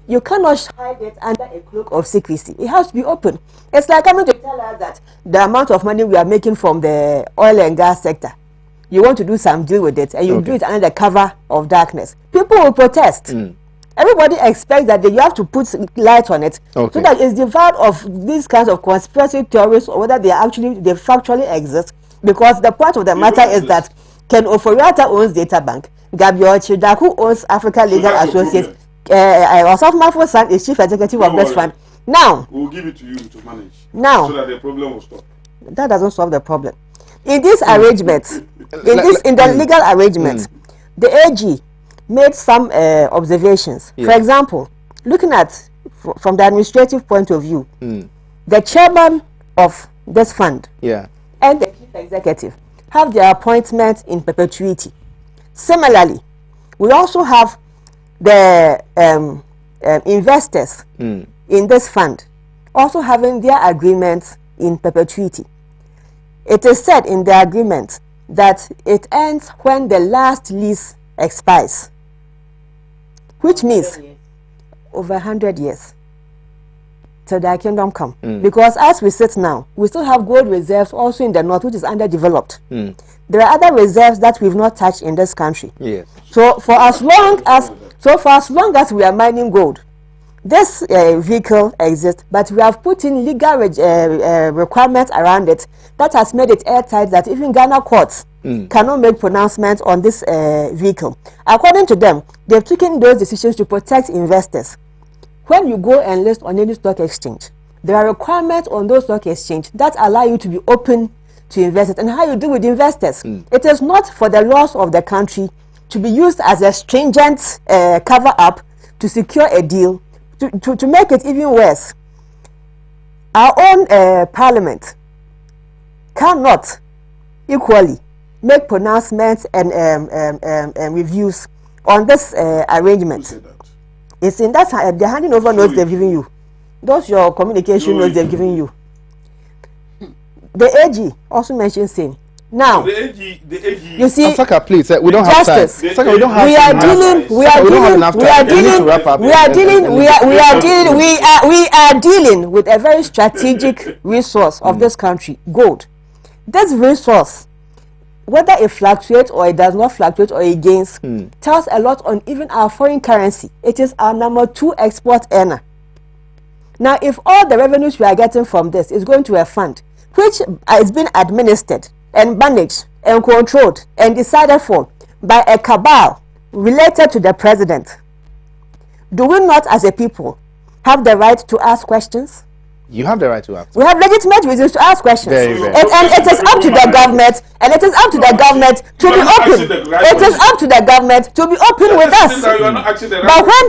you cannot hide it under a cloak of secrecy. It has to be open. It's like coming to tell us that the amount of money we are making from the oil and gas sector, you want to do some deal with it, and you do it under the cover of darkness. People will protest. Everybody expects that you have to put light on it, so that it's devoid of these kinds of conspiracy theories, or whether they factually exist. Because the point of the matter is that Ken Oforiatta owns Data Bank, Gabriel Chidaku owns Africa Legal Associates, Osaf Mafo's son is chief executive of this fund. Now, we'll give it to you to manage. Now, so that the problem will stop. That doesn't solve the problem. In this arrangement, in the legal arrangement, the AG made some observations. For example, looking at from the administrative point of view, the chairman of this fund and the chief executive have their appointments in perpetuity. Similarly, we also have the investors in this fund also having their agreements in perpetuity. It is said in the agreement that it ends when the last lease expires, which means over 100 years till their kingdom come. Because as we sit now, we still have gold reserves also in the north, which is underdeveloped. There are other reserves that we've not touched in this country. So for as long as we are mining gold, this vehicle exists, but we have put in legal requirements around it that has made it airtight that even Ghana courts cannot make pronouncements on this vehicle. According to them, they've taken those decisions to protect investors. When you go and list on any stock exchange, there are requirements on those stock exchange that allow you to be open to investors, and how you deal with investors. It is not for the laws of the country to be used as a stringent cover-up to secure a deal. To make it even worse, our own parliament cannot equally make pronouncements and reviews on this arrangement. It's in that the handing over notes they've given you. Those your communication notes they've given you. The AG also mentioned same. Now, the AG, you see, Saka, please, we don't have time. Saka, we don't have we are dealing with a very strategic resource of this country, gold. This resource, whether it fluctuates or it does not fluctuate or it gains, tells a lot on even our foreign currency. It is our #2 export earner. Now, if all the revenues we are getting from this is going to a fund which is being administered and managed and controlled and decided for by a cabal related to the president, do we not as a people have the right to ask questions? You have the right to ask. We have legitimate reasons to ask questions. Very, very. And it is up to the government, and it is up to the government to be open. It is up to the government to be open with us.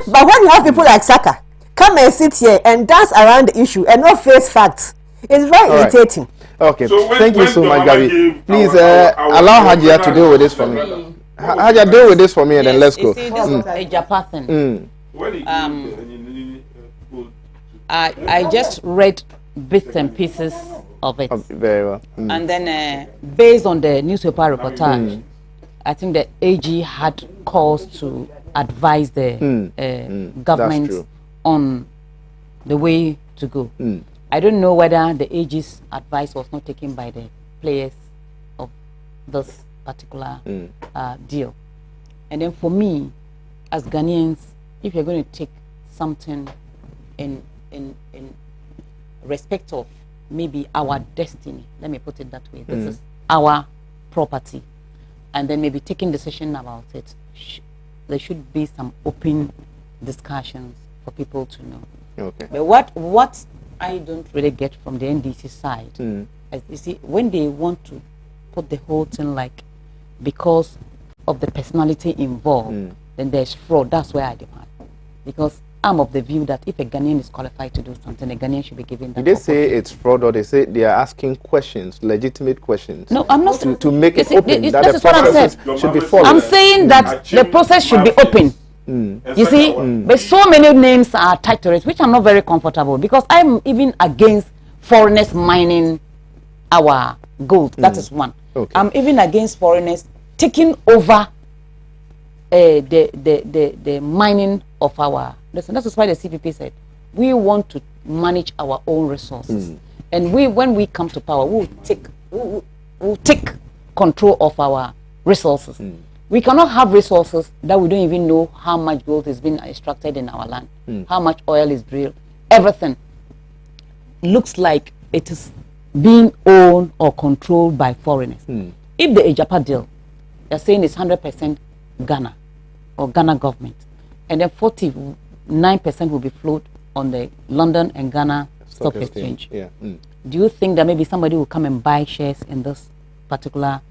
But when you have people like Saka come and sit here and dance around the issue and not face facts, it's very irritating. Okay, so thank you so much, Gabby. Please allow Hajia to deal with this for me. Hajia, deal with this for me, and then let's go. See, this is a Japan. I just read bits and pieces of it. Very well. And then, based on the newspaper reportage, I think the AG had calls to advise the government on the way to go. I don't know whether the AG's advice was not taken by the players of this particular deal. And then for me, as Ghanaians, if you're going to take something in respect of maybe our destiny, let me put it that way. This is our property, and then maybe taking decision about it. There should be some open discussions for people to know. Okay. But what I don't really get from the NDC side, as you see, when they want to put the whole thing like because of the personality involved, then there's fraud. That's where I demand. Because I'm of the view that if a Ghanaian is qualified to do something, a Ghanaian should be given that. Did they say it's fraud, or they say they are asking questions, legitimate questions? No, I'm not to make it open. That the process should be followed. I'm saying that the process should be open. You see, but so many names are tied to it, which I'm not very comfortable, because I'm even against foreigners mining our gold. That is one. Okay. I'm even against foreigners taking over the mining of our. Listen, that is why the CPP said we want to manage our own resources, and when we come to power, we'll take control of our resources. We cannot have resources that we don't even know how much gold is being extracted in our land, how much oil is drilled. Everything looks like it is being owned or controlled by foreigners. If the Ejapa deal, they're saying it's 100% Ghana or Ghana government, and then 49% will be floated on the London and Ghana Stock Exchange. Yeah. Do you think that maybe somebody will come and buy shares in this particular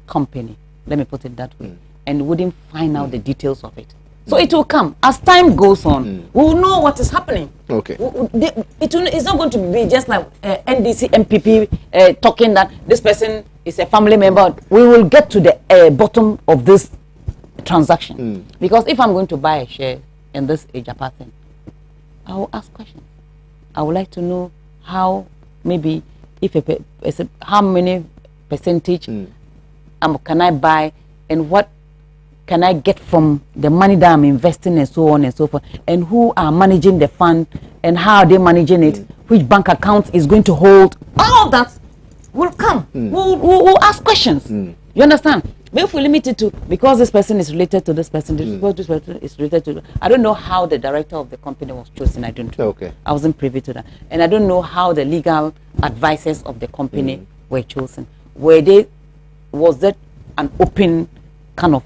company? Let me put it that way, and wouldn't find out the details of it. So it will come as time goes on. We will know what is happening. Okay. It's not going to be just like NDC MPP talking that this person is a family member. We will get to the bottom of this transaction, because if I'm going to buy a share in this Ejapa thing, I will ask questions. I would like to know how, maybe if how many percentage can I buy, and what can I get from the money that I'm investing, and so on and so forth, and who are managing the fund, and how are they managing it, which bank account is going to hold. All that will come. We'll ask questions. You understand? But if we limit it to because this person is related to this person, this person is related to, I don't know how the director of the company was chosen. I don't know. Okay. I wasn't privy to that, and I don't know how the legal advisors of the company were chosen. Was that an open kind of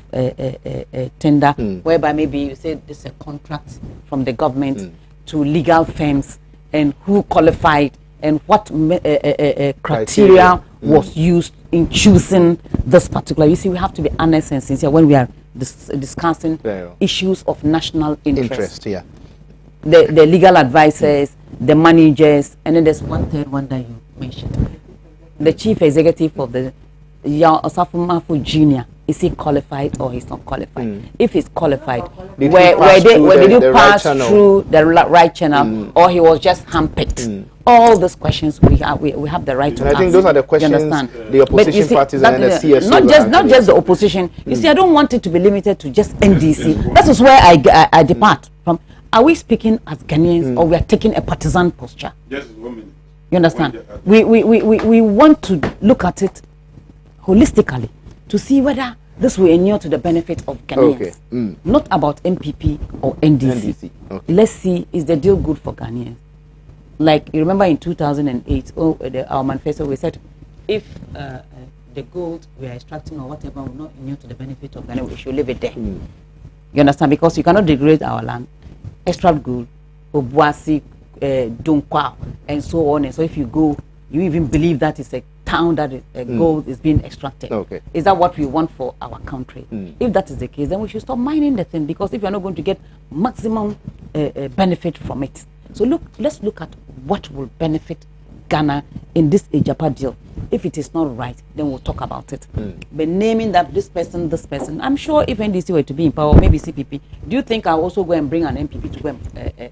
tender, whereby maybe you say this is a contract from the government to legal firms, and who qualified, and what criteria was used in choosing this particular. You see, we have to be honest and sincere when we are discussing issues of national interest. Yeah. The legal advisors, the managers, and then there's one third one that you mentioned. The chief executive of the Osafumafu Jr., is he qualified or he's not qualified? If he's qualified, did you pass through the right channel, or he was just handpicked? All those questions we have the right to answer. I think those are the questions the opposition parties and the CSO. Not just the opposition. You see, I don't want it to be limited to just NDC. That is where I depart from. Are we speaking as Ghanaians, or we are taking a partisan posture? Just 1 minute. You understand? We want to look at it holistically to see whether this will inure to the benefit of Ghanaians. Not about MPP or NDC. Okay. Let's see, is the deal good for Ghanaians? Like, you remember in 2008, our manifesto, we said, if the gold we are extracting or whatever will not inure to the benefit of Ghana, we should leave it there. You understand? Because you cannot degrade our land, extract gold, Obuasi, Dunkwa, and so on. And so if you go, you even believe that it's a town that gold is being extracted. Okay. Is that what we want for our country? If that is the case, then we should stop mining the thing, because if you're not going to get maximum benefit from it. So let's look at what will benefit Ghana in this Ejapa deal. If it is not right, then we'll talk about it. But naming that this person, I'm sure if NDC were to be in power, maybe CPP, do you think I'll also go and bring an MPP to go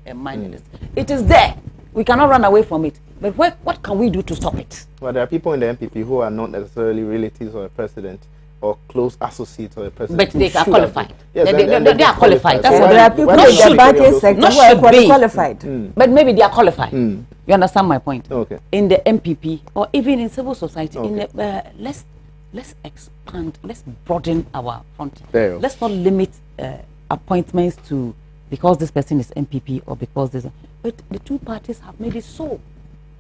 and mine this? It is there. We cannot run away from it. But what can we do to stop it? Well, there are people in the MPP who are not necessarily relatives of a president or close associates of a president. But they are qualified. Yes, they are qualified. That's what there are people in the banking sector who are qualified. But maybe they are qualified. You understand my point? Okay. In the MPP or even in civil society, let's expand, let's broaden our front. Let's not limit appointments to because this person is MPP or because this. But the two parties have made it so.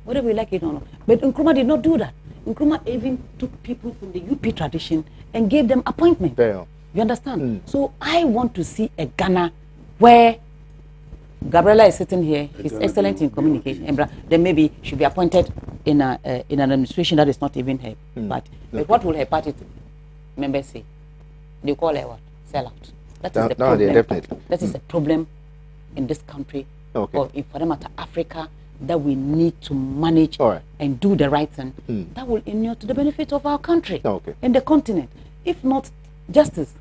Whether we like it or not. But Nkrumah did not do that. Nkrumah even took people from the UP tradition and gave them appointment. You understand? So I want to see a Ghana where Gabriela is sitting here. He's excellent in communication. And then maybe should be appointed in an administration that is not even her party. But what will her party members say? They call her what? Sell out. That is the problem. Definitely. That is a problem in this country, or for that matter, Africa, that we need to manage and do the right thing. That will inure to the benefit of our country and the continent. If not justice,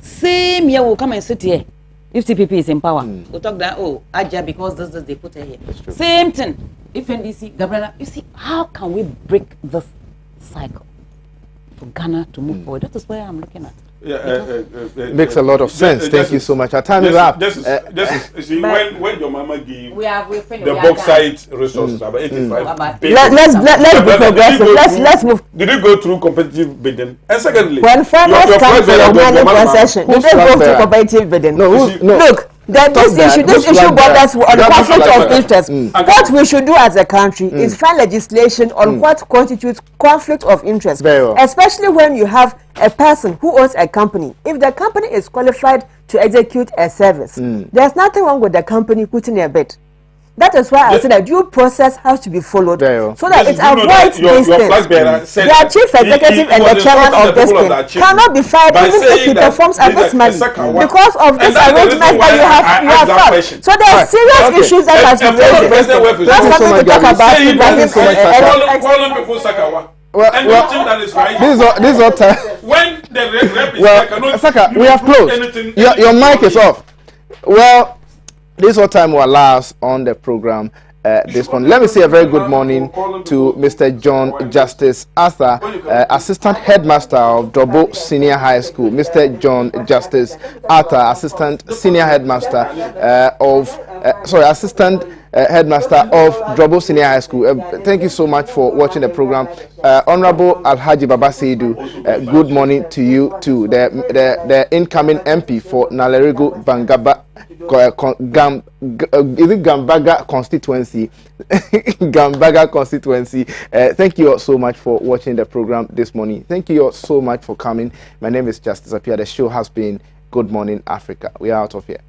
same year will come and sit here. If CPP is in power, we'll talk that, oh, Appiah, because this they put her here. Same thing. If NDC, Gabriela, you see, how can we break this cycle for Ghana to move forward? That is where I'm looking at. Makes a lot of sense. Thank you so much. Our time is up. See, when your mama gave the bauxite resources about 85 billion. Let's be progressive. Let's move. Did you go through competitive bidding? And secondly, when farmers come for your money concession, did they go through competitive bidding? No. Look, this issue borders on the conflict of interest. What we should do as a country is find legislation on what constitutes conflict of interest, especially when you have a person who owns a company. If the company is qualified to execute a service, there's nothing wrong with the company putting a bid. That is why I said that due process has to be followed so that it avoids these things. The chief executive and the chairman of this thing cannot be fired even if he performs at this money because of this arrangement that you have done. So there are serious issues that have to be raised. Let's continue to talk about it. Calling people Sakawa. And you think that is right? This is all time. When the rep is Saka, we have closed. Your mic is off. Well, this is what time will allow us on the program this morning. Let me say a very good morning to Mr. John Justice Arthur, Assistant Headmaster of Drobo Senior High School. Mr. John Justice Arthur, Assistant Senior Headmaster Assistant Headmaster of Drobo Senior High School. Thank you so much for watching the program. Honorable Alhaji Baba Seidu, good morning to you too. The incoming MP for Nalerigo Bangaba Gambaga constituency. Gambaga constituency. Thank you all so much for watching the program this morning. Thank you all so much for coming. My name is Justice Appiah. The show has been Good Morning Africa. We are out of here.